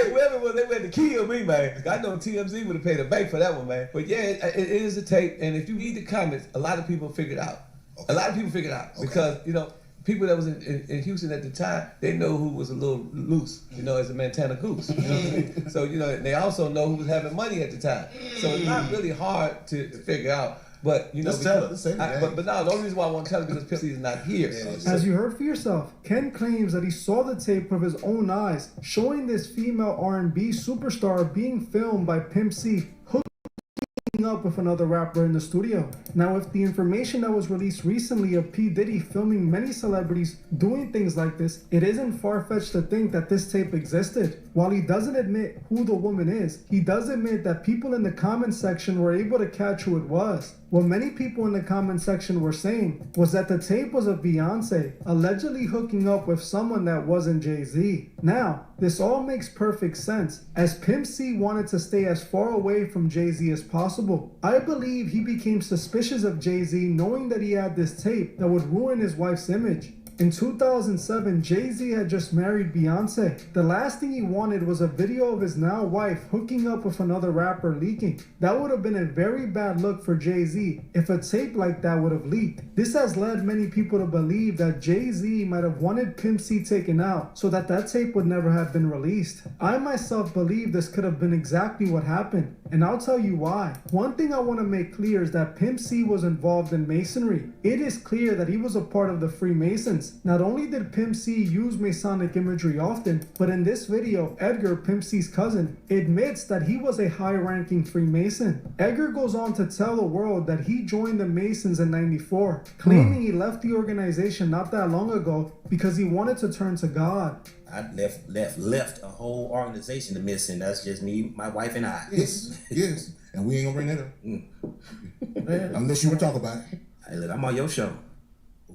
Whoever they went to kill me, man. I know TMZ would have paid a bank for that one, man. But yeah, it is a tape, and if you read the comments, a lot of people figured out. A lot of people figured out because, you know, people that was in Houston at the time, they know who was a little loose, you know, as a Montana goose. You know what I mean? So, you know, they also know who was having money at the time. So it's not really hard to figure out. But, you know, but no, the only reason why I want to tell you is because Pimp C is not here.
As you heard for yourself, Ken claims that he saw the tape with his own eyes, showing this female R&B superstar being filmed by Pimp C hooking up with another rapper in the studio. Now, with the information that was released recently of P. Diddy filming many celebrities doing things like this, it isn't far-fetched to think that this tape existed. While he doesn't admit who the woman is, he does admit that people in the comment section were able to catch who it was. What many people in the comment section were saying was that the tape was of Beyonce allegedly hooking up with someone that wasn't Jay-Z. Now, this all makes perfect sense, as Pimp C wanted to stay as far away from Jay-Z as possible. I believe he became suspicious of Jay-Z knowing that he had this tape that would ruin his wife's image. In 2007, Jay-Z had just married Beyonce. The last thing he wanted was a video of his now wife hooking up with another rapper leaking. That would have been a very bad look for Jay-Z if a tape like that would have leaked. This has led many people to believe that Jay-Z might have wanted Pimp C taken out so that tape would never have been released. I myself believe this could have been exactly what happened, and I'll tell you why. One thing I want to make clear is that Pimp C was involved in Masonry. It is clear that he was a part of the Freemasons. Not only did Pimp C use Masonic imagery often, but in this video, Edgar, Pimp C's cousin, admits that he was a high-ranking Freemason. Edgar goes on to tell the world that he joined the Masons in '94, claiming he left the organization not that long ago because he wanted to turn to God.
I left a whole organization to Mason. That's just me, my wife, and I.
Yes, and we ain't gonna bring that up. Unless you want to talk about it.
Hey, look, I'm on your show.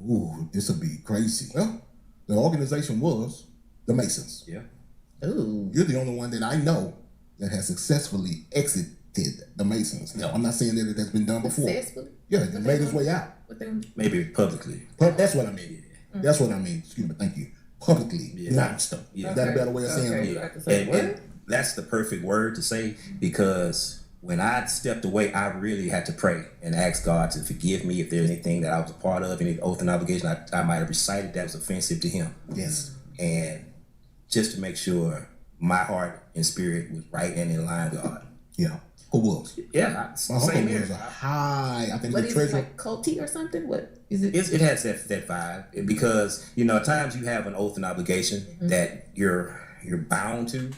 Ooh, this will be crazy. Well, the organization was the Masons.
Yeah.
Ooh. You're the only one that I know that has successfully exited the Masons. No. I'm not saying that it has been done before.
Successfully?
Yeah, they made his way out.
Maybe publicly.
That's what I mean. Yeah. That's what I mean. Excuse me, thank you. Publicly.
Yeah.
Yeah. Is that a better way of saying it?
Yeah. And that's the perfect word to say, because when I stepped away, I really had to pray and ask God to forgive me if there's anything that I was a part of, any oath and obligation I might have recited that was offensive to him.
Yes.
And just to make sure my heart and spirit was right and in line with God.
Yeah. Who was?
Yeah.
Same here. Was a high, I think
what
the
is
treasurer.
it, like culty or something? What is it?
It has that vibe, because at times you have an oath and obligation that you're bound to.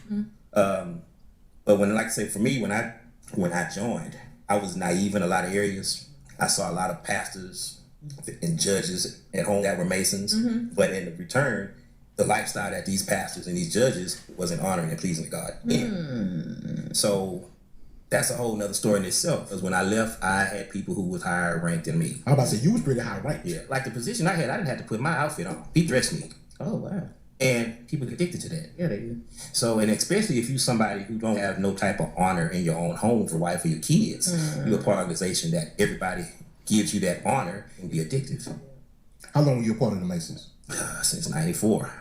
But when, like I say, for me, when I joined, I was naive in a lot of areas. I saw a lot of pastors and judges at home that were Masons, but in return, the lifestyle that these pastors and these judges wasn't honoring and pleasing to God. So that's a whole nother story in itself. Because when I left, I had people who was higher ranked than me.
I was about to say, you was pretty high ranked.
Yeah, like the position I had, I didn't have to put my outfit on. He dressed me.
Oh, wow.
And people get addicted to that.
Yeah, they do.
So, and especially if you're somebody who don't have no type of honor in your own home for wife or your kids, you're a part of an organization that everybody gives you that honor and be addictive.
How long were you a part of the Masons?
Since '94.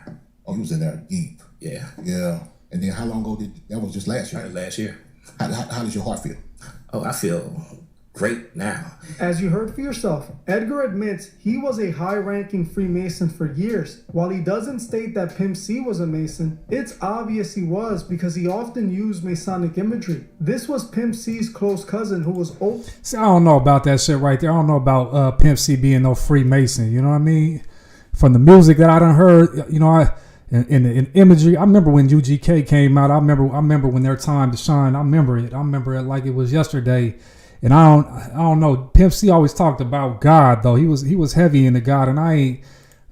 Oh, you was in there deep.
Yeah.
Yeah. And then how long ago that was just last year?
Last year.
How does your heart feel?
Oh, I feel great now.
As you heard for yourself, Edgar admits he was a high-ranking Freemason for years. While he doesn't state that Pimp C was a Mason, it's obvious he was because he often used Masonic imagery. This was Pimp C's close cousin who was old.
See, I don't know about that shit right there. I don't know about Pimp C being no Freemason. You know what I mean? From the music that I done heard, in imagery, I remember when UGK came out. I remember when their time to shine. I remember it like it was yesterday. And I don't know. Pimp C always talked about God though. He was heavy into God, and I ain't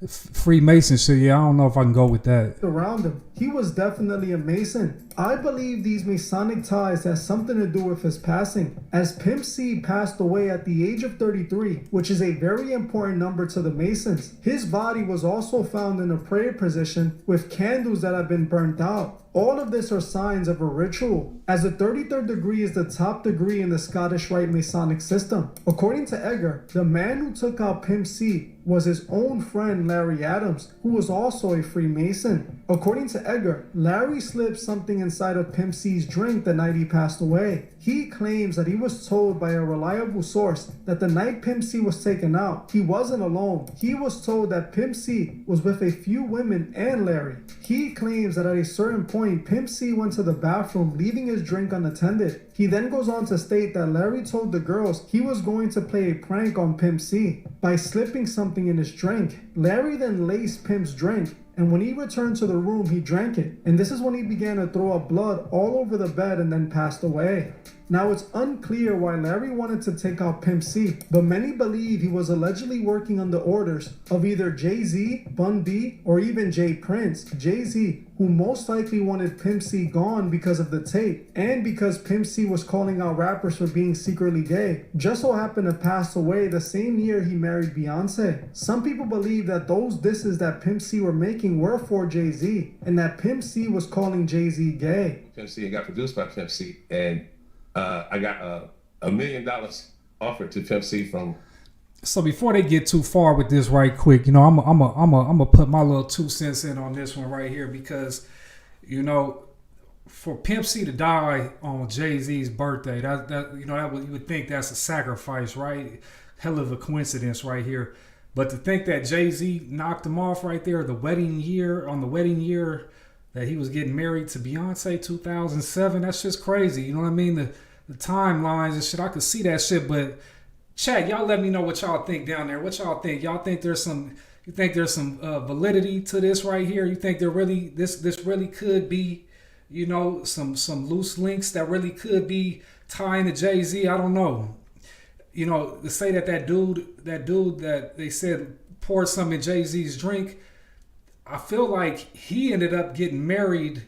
Freemason shit. Yeah, I don't know if I can go with that.
Around him, he was definitely a Mason. I believe these Masonic ties has something to do with his passing, as Pimp C passed away at the age of 33, which is a very important number to the Masons. His body was also found in a prayer position with candles that have been burnt out. All of this are signs of a ritual, as the 33rd degree is the top degree in the Scottish Rite Masonic system. According to Edgar, the man who took out Pimp C was his own friend Larry Adams, who was also a Freemason. According to Edgar, Larry slipped something inside of Pimp C's drink the night he passed away. He claims that he was told by a reliable source that the night Pimp C was taken out, he wasn't alone. He was told that Pimp C was with a few women and Larry. He claims that at a certain point, Pimp C went to the bathroom, leaving his drink unattended. He then goes on to state that Larry told the girls he was going to play a prank on Pimp C by slipping something in his drink. Larry then laced Pimp's drink, and when he returned to the room, he drank it. And this is when he began to throw up blood all over the bed and then passed away. Now, it's unclear why Larry wanted to take out Pimp C, but many believe he was allegedly working under orders of either Jay-Z, Bun B, or even Jay Prince. Jay-Z, who most likely wanted Pimp C gone because of the tape, and because Pimp C was calling out rappers for being secretly gay, just so happened to pass away the same year he married Beyonce. Some people believe that those disses that Pimp C were making were for Jay-Z, and that Pimp C was calling Jay-Z gay.
Pimp C got produced by Pimp C, and I got $1 million offered to Pimp C from
So before they get too far with this, right quick, you know, I'm gonna put my little 2 cents in on this one right here because, you know, for Pimp C to die on Jay-Z's birthday, that you know, you would think that's a sacrifice, right? Hell of a coincidence right here. But to think that Jay-Z knocked him off right there, the wedding year that he was getting married to Beyonce, 2007, that's just crazy. You know what I mean? The timelines and shit, I could see that shit. But chat, y'all let me know what y'all think down there. What y'all think? Y'all think there's some validity to this right here? You think there really this really could be, you know, some loose links that really could be tying to Jay-Z? I don't know. You know, to say that dude that they said poured some in Jay-Z's drink, I feel like he ended up getting married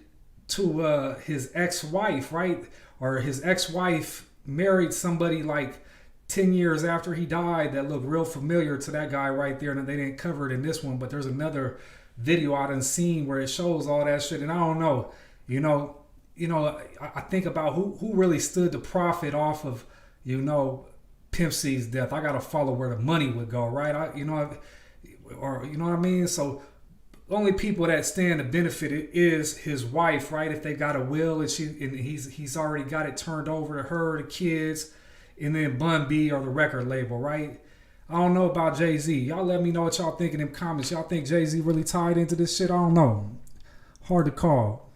to his ex-wife, right? Or his ex-wife married somebody like 10 years after he died that looked real familiar to that guy right there. And they didn't cover it in this one, but there's another video I done seen where it shows all that shit. And I don't know, you know, I think about who really stood to profit off of, you know, Pimp C's death. I gotta follow where the money would go, right? You know what I mean? So the only people that stand to benefit it is his wife, right? If they got a will and he's already got it turned over to her, the kids, and then Bun B or the record label, right? I don't know about Jay-Z. Y'all let me know what y'all think in them comments. Y'all think Jay-Z really tied into this shit? I don't know. Hard to call.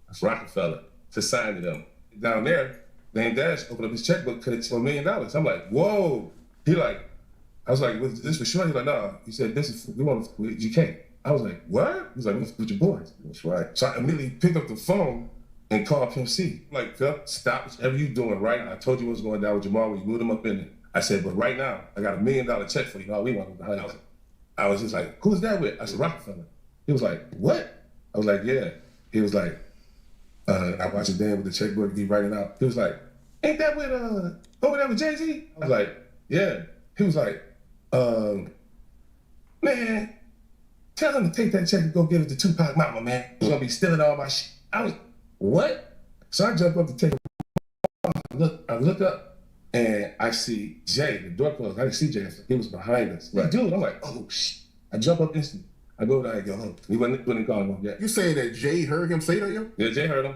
That's Rockefeller to sign to them. Down there, Dame Dash opened up his checkbook, cut it to $1 million. I'm like, whoa. I was like, was this for sure? He's like, nah. He said, this is, we want with GK. I was like, what? He was like, with your boys. That's right. So I immediately picked up the phone and called Pimp C. I'm like, Phil, stop whatever you doing, right? I told you what's going down with Jamal when you moved him up in there. I said, but right now, I got $1 million check for you. No, we want to behind. I was just like, who's that with? I said, Rockefeller. He was like, what? I was like, yeah. He was like, I watched his dad with the checkbook, he write it out. He was like, ain't that with, over there with Jay-Z? I was like, yeah. He was like, man, tell him to take that check and go give it to Tupac Mama, man. He's gonna be stealing all my shit. I was, what? So I jump up to take I look up and I see Jay, the door closed. I didn't see Jay, he was behind us. Right. Dude, I'm like, oh shit. I jump up instantly. I go there, I go home. He wouldn't call him yet.
You saying that Jay heard him say that, yo?
Yeah, Jay heard him.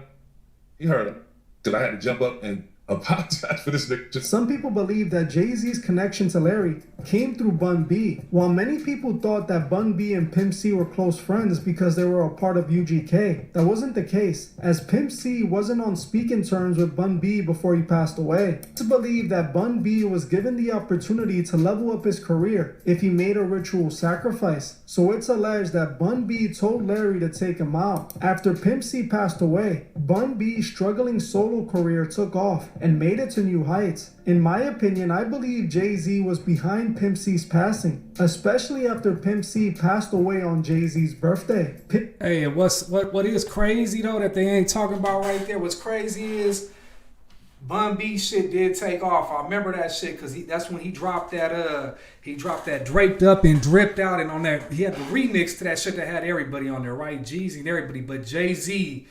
He heard him. Because I had to jump up and apologize for this nigga.
Some people believe that Jay-Z's connection to Larry came through Bun B, while many people thought that Bun B and Pimp C were close friends because they were a part of UGK. That wasn't the case, as Pimp C wasn't on speaking terms with Bun B before he passed away. It's believed that Bun B was given the opportunity to level up his career if he made a ritual sacrifice. So it's alleged that Bun B told Larry to take him out. After Pimp C passed away, Bun B's struggling solo career took off and made it to new heights. In my opinion, I believe Jay-Z was behind Pimp C's passing, especially after Pimp C passed away on Jay-Z's birthday.
Hey, what is crazy though that they ain't talking about right there? What's crazy is Bun B shit did take off. I remember that shit because that's when he dropped that draped up and dripped out, and on that he had the remix to that shit that had everybody on there, right? Jeezy and everybody, but Jay-Z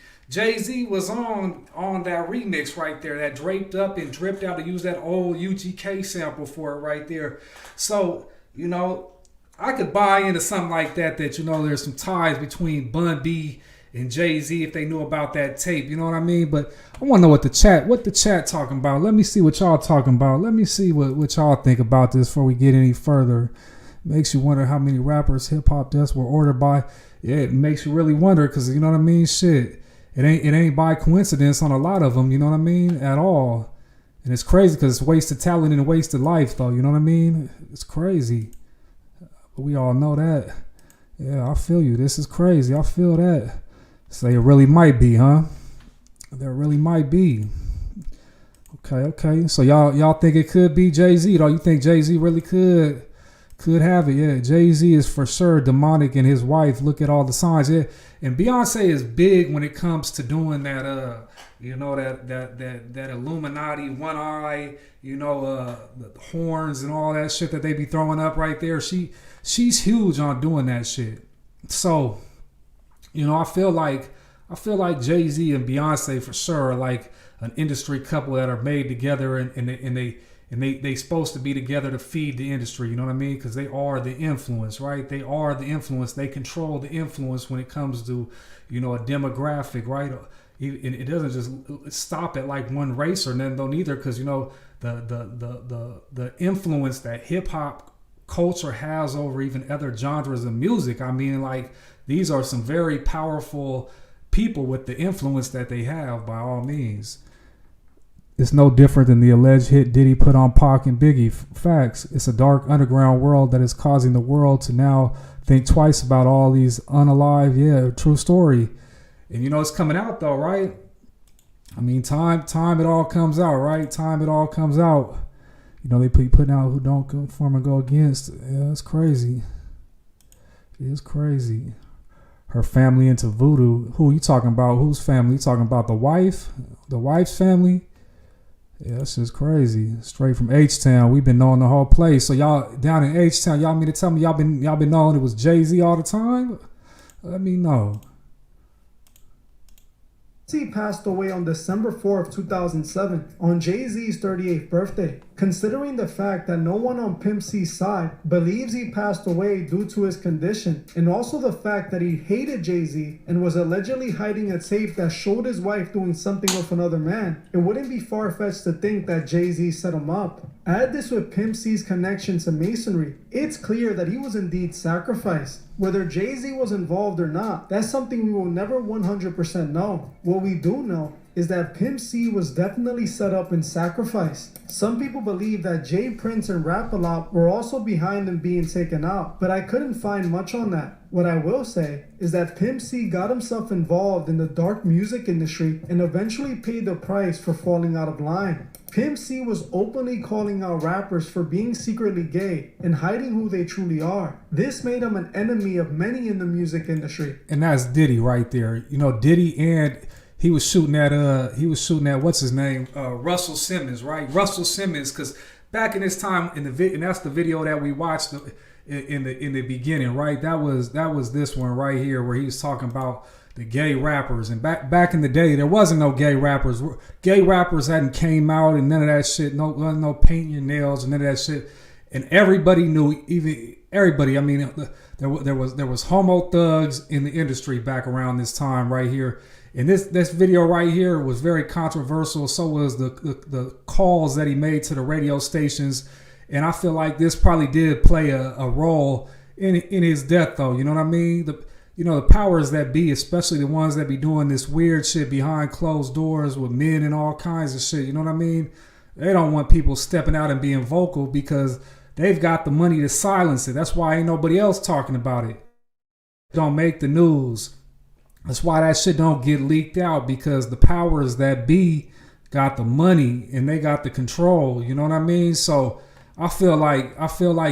was on that remix right there, that draped up and dripped out, to use that old UGK sample for it right there. So, you know, I could buy into something like that, you know, there's some ties between Bun B and Jay-Z if they knew about that tape, you know what I mean? But I want to know what the chat talking about. Let me see what y'all talking about. Let me see what y'all think about this before we get any further. Makes you wonder how many rappers hip-hop deaths were ordered by. Yeah, it makes you really wonder because, you know what I mean? Shit. It ain't by coincidence on a lot of them, you know what I mean, at all. And it's crazy because it's wasted talent and wasted life, though, you know what I mean? It's crazy. But we all know that. Yeah, I feel you. This is crazy. I feel that. So it really might be, huh? There really might be. Okay. So y'all think it could be Jay-Z, though? You think Jay-Z really could have it? Yeah, Jay-Z is for sure demonic, and his wife, look at all the signs. Yeah. And Beyonce is big when it comes to doing that, you know, that Illuminati one eye, you know, the horns and all that shit that they be throwing up right there. She's huge on doing that shit. So, you know, I feel like I feel like Jay-Z and Beyonce for sure are like an industry couple that are made together, and they supposed to be together to feed the industry. You know what I mean? Because they are the influence, right? They are the influence. They control the influence when it comes to, you know, a demographic, right? It doesn't just stop at like one race or nothing though neither, because you know the influence that hip hop culture has over even other genres of music. I mean, like, these are some very powerful people with the influence that they have, by all means. It's no different than the alleged hit Diddy put on Pac and Biggie. Facts. It's a dark underground world that is causing the world to now think twice about all these unalive. Yeah, true story. And you know, it's coming out though, right? I mean, time it all comes out, right? Time it all comes out. You know, they putting out who don't conform and go against. Yeah, it's crazy. It's crazy. Her family into voodoo. Who you talking about? Whose family? You talking about the wife? The wife's family? Yeah, that's just crazy. Straight from H-Town. We've been knowing the whole place. So y'all down in H-Town, y'all mean to tell me y'all been knowing it was Jay-Z all the time? Let me know.
He passed away on December 4th, 2007, on Jay-Z's 38th birthday. Considering the fact that no one on Pimp C's side believes he passed away due to his condition, and also the fact that he hated Jay-Z and was allegedly hiding a tape that showed his wife doing something with another man, it wouldn't be far-fetched to think that Jay-Z set him up. Add this with Pimp C's connection to Masonry, it's clear that he was indeed sacrificed. Whether Jay-Z was involved or not, that's something we will never 100% know. What we do know is that Pimp C was definitely set up and sacrificed. Some people believe that Jay Prince and Rap-A-Lot were also behind him being taken out, but I couldn't find much on that. What I will say is that Pimp C got himself involved in the dark music industry and eventually paid the price for falling out of line. Pimp C was openly calling out rappers for being secretly gay and hiding who they truly are. This made him an enemy of many in the music industry.
And that's Diddy right there. You know, Diddy, and he was shooting at what's his name, Russell Simmons, right? Russell Simmons, because back in this time in the and that's the video that we watched in the beginning, right? That was this one right here where he was talking about the gay rappers. And back in the day, there wasn't no gay rappers. Gay rappers hadn't came out and none of that shit. No painting your nails and none of that shit. And everybody knew, even everybody. I mean, there was homo thugs in the industry back around this time right here. And this video right here was very controversial. So was the calls that he made to the radio stations. And I feel like this probably did play a role in his death, though. You know what I mean? The powers that be, especially the ones that be doing this weird shit behind closed doors with men and all kinds of shit. You know what I mean? They don't want people stepping out and being vocal because they've got the money to silence it. That's why ain't nobody else talking about it. Don't make the news. That's why that shit don't get leaked out, because the powers that be got the money and they got the control. You know what I mean? So I feel like,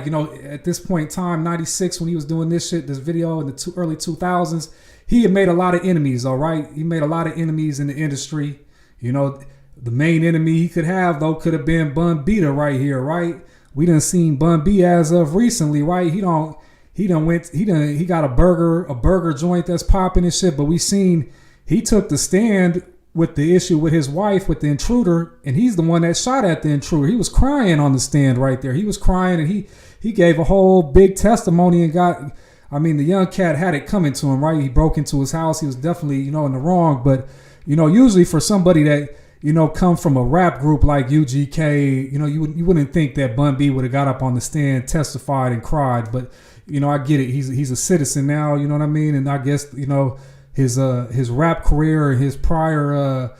you know, at this point in time, 96, when he was doing this video in the early 2000s, he had made a lot of enemies, all right? He made a lot of enemies in the industry. You know, the main enemy he could have, though, could have been Bun Beta right here, right? We done seen Bun B as of recently, right? He got a burger joint that's popping and shit, but we seen he took the stand with the issue with his wife, with the intruder, and he's the one that shot at the intruder. He was crying on the stand right there. He was crying, and he gave a whole big testimony and the young cat had it coming to him, right? He broke into his house. He was definitely, you know, in the wrong, but, you know, usually for somebody that, you know, come from a rap group like UGK, you know, you wouldn't think that Bun B would have got up on the stand, testified, and cried, but, you know, I get it. He's a citizen now, you know what I mean? And I guess, you know, his rap career and his prior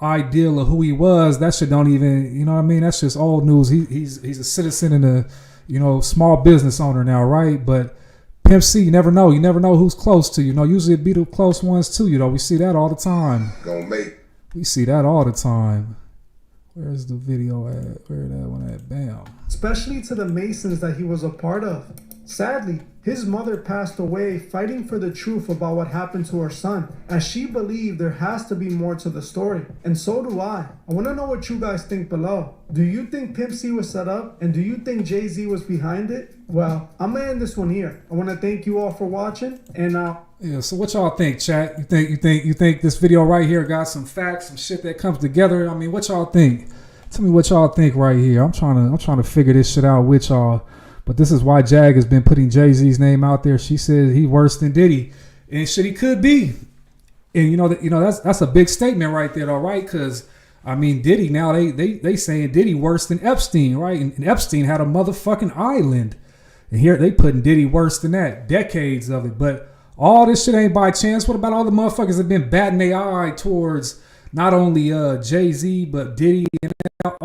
ideal of who he was, that shit don't even, you know what I mean? That's just old news. He's a citizen and a, you know, small business owner now, right? But Pimp C, you never know. You never know who's close to you. You know, usually it be the close ones too, you know. We see that all the time. We see that all the time. Where's the video at? Where that one at? Bam.
Especially to the Masons that he was a part of. Sadly, his mother passed away fighting for the truth about what happened to her son, as she believed there has to be more to the story. And so do I. I want to know what you guys think below. Do you think Pimp C was set up? And do you think Jay-Z was behind it? Well, I'm going to end this one here. I want to thank you all for watching, and
Yeah, so what y'all think, chat? You think this video right here got some facts, some shit that comes together? I mean, what y'all think? Tell me what y'all think right here. I'm trying to figure this shit out with y'all. But this is why Jag has been putting Jay-Z's name out there. She said he worse than Diddy, and shit, he could be. And that's a big statement right there, though, right? Because I mean, Diddy now they saying Diddy worse than Epstein, right? And Epstein had a motherfucking island, and here they putting Diddy worse than that. Decades of it, but. All this shit ain't by chance. What about all the motherfuckers that been batting their eye towards not only Jay-Z, but Diddy and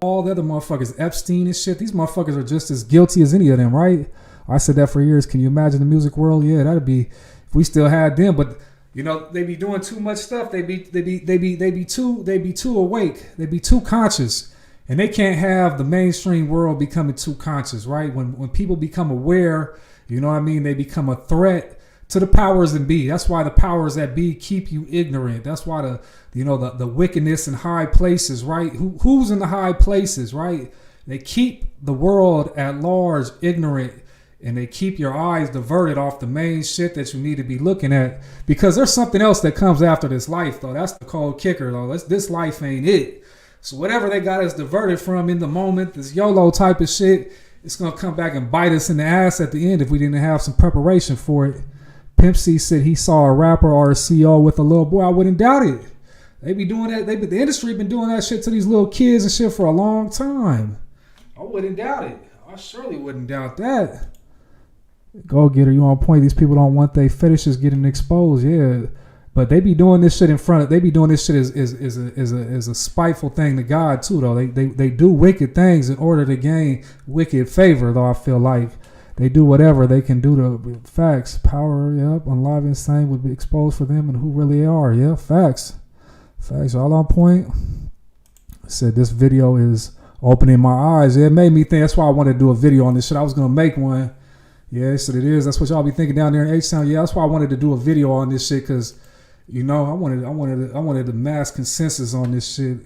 all the other motherfuckers, Epstein and shit? These motherfuckers are just as guilty as any of them, right? I said that for years. Can you imagine the music world? Yeah, that'd be if we still had them. But they be doing too much stuff. They be too awake. They be too conscious, and they can't have the mainstream world becoming too conscious, right? When people become aware, you know what I mean? They become a threat to the powers that be. That's why the powers that be keep you ignorant. That's why the wickedness in high places, right? Who's in the high places, right? They keep the world at large ignorant, and they keep your eyes diverted off the main shit that you need to be looking at, because there's something else that comes after this life, though. That's the cold kicker, though. This life ain't it. So whatever they got us diverted from in the moment, this YOLO type of shit, it's gonna come back and bite us in the ass at the end if we didn't have some preparation for it. Pimp C said he saw a rapper or a CEO with a little boy. I wouldn't doubt it. They be doing that. The industry been doing that shit to these little kids and shit for a long time. I wouldn't doubt it. I surely wouldn't doubt that. Go get her. You on point. These people don't want their fetishes getting exposed. Yeah, but they be doing this shit in front of. They be doing this shit as a spiteful thing to God too. Though they do wicked things in order to gain wicked favor. Though I feel like. They do whatever they can do to facts. Power, yep. Unlive Insane would be exposed for them and who really they are. Yeah, facts. Facts, all on point. I said this video is opening my eyes. It made me think. That's why I wanted to do a video on this shit. I was going to make one. Yeah, they said it is. That's what y'all be thinking down there in H-Town. Yeah, that's why I wanted to do a video on this shit, because, I wanted the mass consensus on this shit.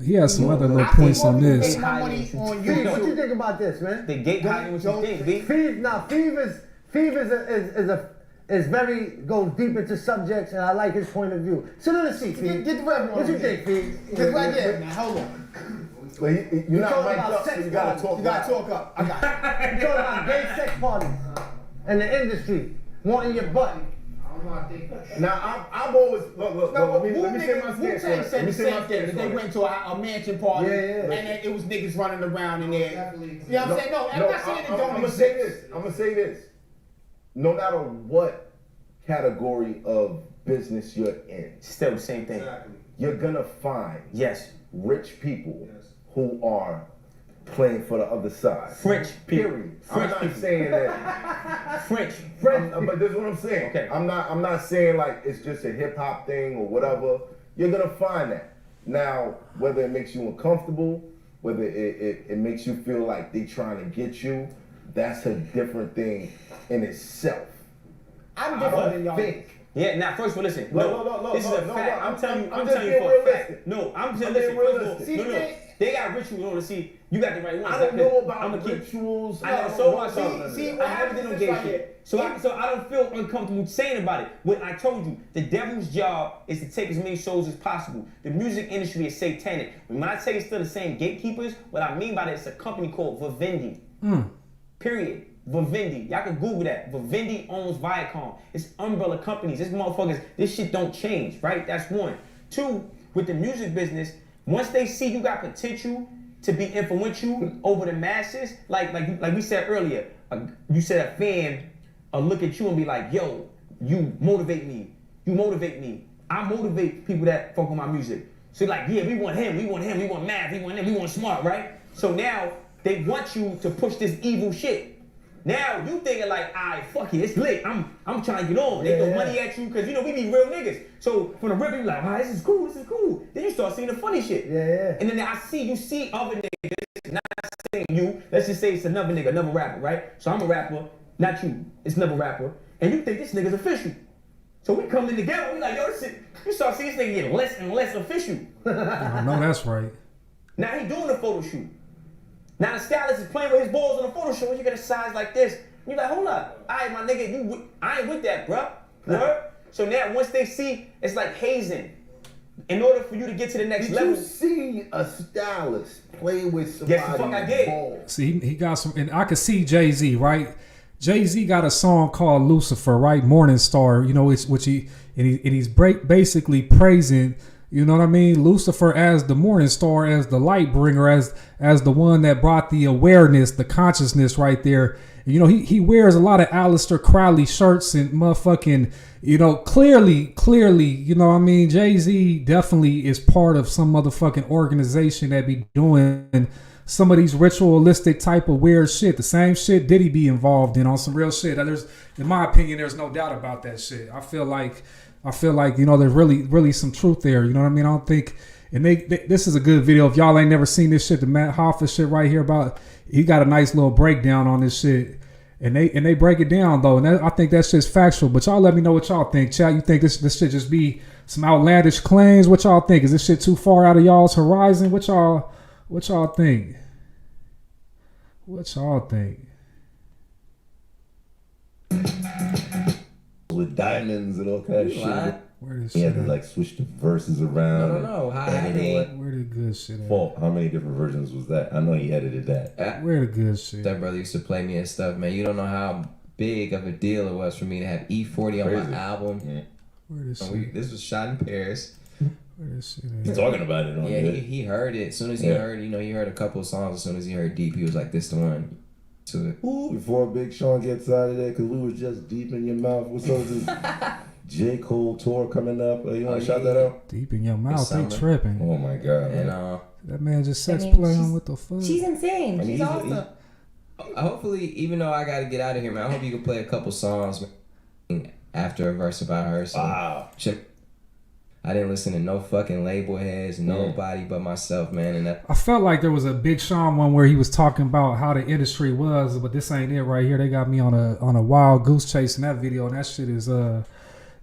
He has some other little points on this.
What you think about this, man?
The gate hiding what you think, B.
Fev is very goes deep into subjects, and I like his point of view. Sit in the seat, Fev. Get the reverend. What you think, Fev? Get right there. Now hold on.
Well, you're not mic'd up, so you gotta talk.
You gotta talk up. I got it. You talking about gay sex parties and the industry wanting your butt.
Now I'm always look. Let me say my stance.
Said the same thing. They went to a mansion party, and then it was niggas running around in there. You know what I'm saying? No, I'm not saying it don't exist.
I'm gonna say this. No matter what category of business you're in,
still the same thing.
You're gonna find rich people who are playing for the other side.
French people.
Period. I'm not saying that.
French.
But this is what I'm saying.
Okay.
I'm not saying like it's just a hip hop thing or whatever. You're gonna find that. Now, whether it makes you uncomfortable, whether it makes you feel like they trying to get you, that's a different thing in itself.
I'm different than y'all.
Yeah, now first of all, listen.
No,
this is a fact. I'm telling you for a fact. No, I'm just
being realistic.
No. They got rituals on to see. You got the right ones.
I don't know about rituals.
I never sold myself. See, I never did no gay shit. So I don't feel uncomfortable saying about it. What I told you, the devil's job is to take as many souls as possible. The music industry is satanic. When I say it's still the same gatekeepers, what I mean by that, it's a company called Vivendi. Period. Vivendi. Y'all can Google that. Vivendi owns Viacom. It's umbrella companies. This shit don't change, right? That's one. Two, with the music business, once they see you got potential to be influential over the masses, like we said earlier, you said a fan look at you and be like, yo, you motivate me. You motivate me. I motivate people that fuck with my music. So like, yeah, we want him, we want math, we want him, we want smart, right? So now they want you to push this evil shit. Now you thinking like, alright, fuck it, it's lit. I'm trying to get on. They throw money at you because we be real niggas. So from the rip, you like, alright, this is cool. Then you start seeing the funny shit. And then you see other niggas, not saying you. Let's just say it's another nigga, another rapper, right? So I'm a rapper, not you. It's another rapper, and you think this nigga's official. So we come in together. We like, yo, this shit. You start seeing this nigga get less and less official.
I know that's right.
Now he doing the photo shoot. Now the stylist is playing with his balls on the photo shoot. When you get a size like this, you're like, hold up. All right, my nigga, I ain't with that, bro. So now once they see, it's like hazing. In order for you to get to the next level.
Did you see a stylist play with somebody?
Yes, the fuck I did.
Ball?
See, he got some, and I could see Jay-Z, right? Jay-Z got a song called Lucifer, right? Morning Star, you know, which he's basically praising, you know what I mean, Lucifer as the morning star, as the light bringer, as the one that brought the awareness, the consciousness right there. You know, he wears a lot of Aleister Crowley shirts and motherfucking, you know, clearly, you know what I mean? Jay-Z definitely is part of some motherfucking organization that be doing some of these ritualistic type of weird shit. The same shit Diddy be involved in on some real shit. There's, in my opinion, there's no doubt about that shit. I feel like, you know, there's really some truth there. You know what I mean? I don't think, and this is a good video. If y'all ain't never seen this shit, the Matt Hoffa shit right here about, he got a nice little breakdown on this shit. And they break it down though. And I think that shit's factual. But y'all let me know what y'all think. Chat, you think this shit just be some outlandish claims? What y'all think? Is this shit too far out of y'all's horizon? What y'all think? What y'all think?
With diamonds and all kind of shit.
Where this
he
shit
had to like switch the verses around.
No.
Where the good shit at?
Fault. How many different versions was that? I know he edited that.
Where the good shit?
That brother used to play me and stuff, man. You don't know how big of a deal it was for me to have E40 on my album.
Yeah.
Where this shit?
This was shot in Paris.
Where this shit at?
He's talking about it on
Yeah,
there.
he heard it. As soon as he heard, you know, he heard a couple of songs. As soon as he heard Deep, he was like, this the one.
Before Big Sean gets out of there, because we was just deep in your mouth. What's up with this J. Cole tour coming up? You want to shout that out?
Deep in your mouth, they tripping.
Oh my God.
And
that man just sex
I mean,
playing. What the fuck?
She's insane. She's awesome.
Hopefully, even though I got to get out of here, man, I hope you can play a couple songs after a verse about her. So
wow.
I didn't listen to no fucking label heads, nobody but myself, man. And
I felt like there was a Big Sean one where he was talking about how the industry was, but this ain't it right here. They got me on a wild goose chase in that video, and that shit is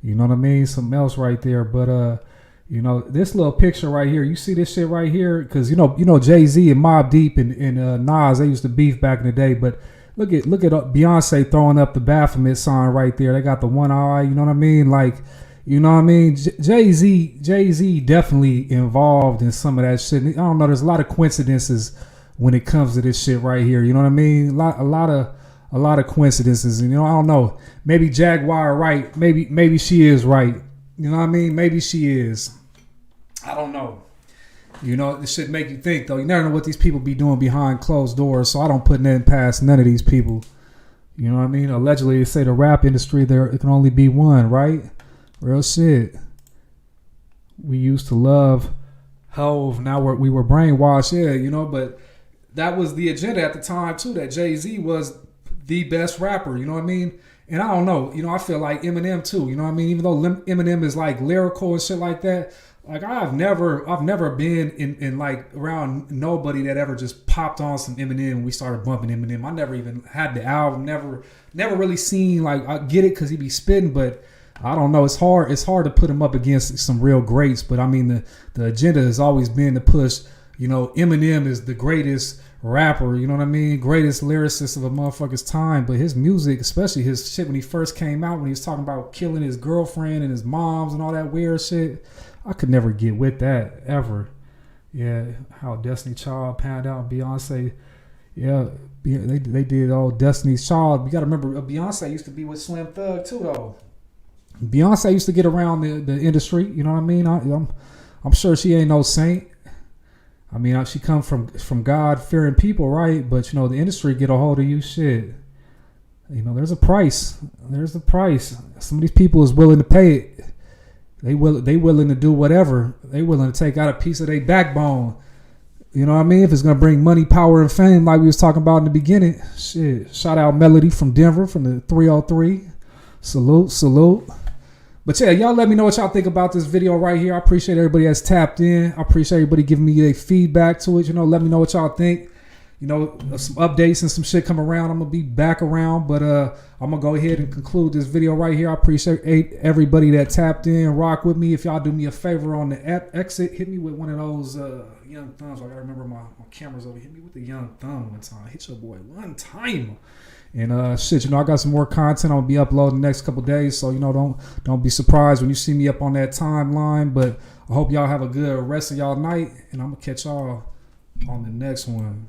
you know what I mean, something else right there. But you know, this little picture right here, you see this shit right here, because you know Jay-Z and Mobb Deep and Nas, they used to beef back in the day, but look at Beyonce throwing up the Baphomet sign right there. They got the one eye, you know what I mean, like. You know what I mean? Jay-Z definitely involved in some of that shit. I don't know. There's a lot of coincidences when it comes to this shit right here. You know what I mean? A lot of coincidences. And, you know, I don't know. Maybe Jaguar right. Maybe she is right. You know what I mean? Maybe she is. I don't know. You know, this shit make you think though. You never know what these people be doing behind closed doors. So I don't put nothing past none of these people. You know what I mean? Allegedly, they say the rap industry it can only be one, right? Real shit. We used to love Hove. Now we were brainwashed. Yeah, you know, but that was the agenda at the time too. That Jay-Z was the best rapper. You know what I mean? And I don't know. You know, I feel like Eminem too. You know what I mean? Even though Eminem is like lyrical and shit like that. Like I've never been in like around nobody that ever just popped on some Eminem when we started bumping Eminem. I never even had the album. Never really seen, like, I get it because he be spitting, but I don't know. It's hard to put him up against some real greats. But I mean, the agenda has always been to push, you know, Eminem is the greatest rapper, you know what I mean? Greatest lyricist of a motherfucker's time. But his music, especially his shit when he first came out, when he was talking about killing his girlfriend and his moms and all that weird shit, I could never get with that ever. Yeah, how Destiny Child panned out, Beyonce. Yeah, they did all Destiny's Child. You got to remember, Beyonce used to be with Slim Thug too, though. Beyonce used to get around the industry, you know what I mean? I'm sure she ain't no saint. I mean, she come from God-fearing people, right? But, you know, the industry get a hold of you, shit. You know, there's a price. There's a price. Some of these people is willing to pay it. They willing to do whatever. They willing to take out a piece of their backbone. You know what I mean? If it's going to bring money, power, and fame like we was talking about in the beginning. Shit. Shout out Melody from Denver from the 303. Salute. But yeah, y'all let me know what y'all think about this video right here. I appreciate everybody that's tapped in. I appreciate everybody giving me their feedback to it. You know, let me know what y'all think. You know, some updates and some shit come around. I'm going to be back around. But I'm going to go ahead and conclude this video right here. I appreciate everybody that tapped in. Rock with me. If y'all do me a favor on the exit, hit me with one of those young thumbs. I got to remember my camera's over. Hit me with the young thumb one time. Hit your boy one time. And shit, you know, I got some more content I'll be uploading the next couple days. So, you know, don't be surprised when you see me up on that timeline. But I hope y'all have a good rest of y'all night. And I'm going to catch y'all on the next one.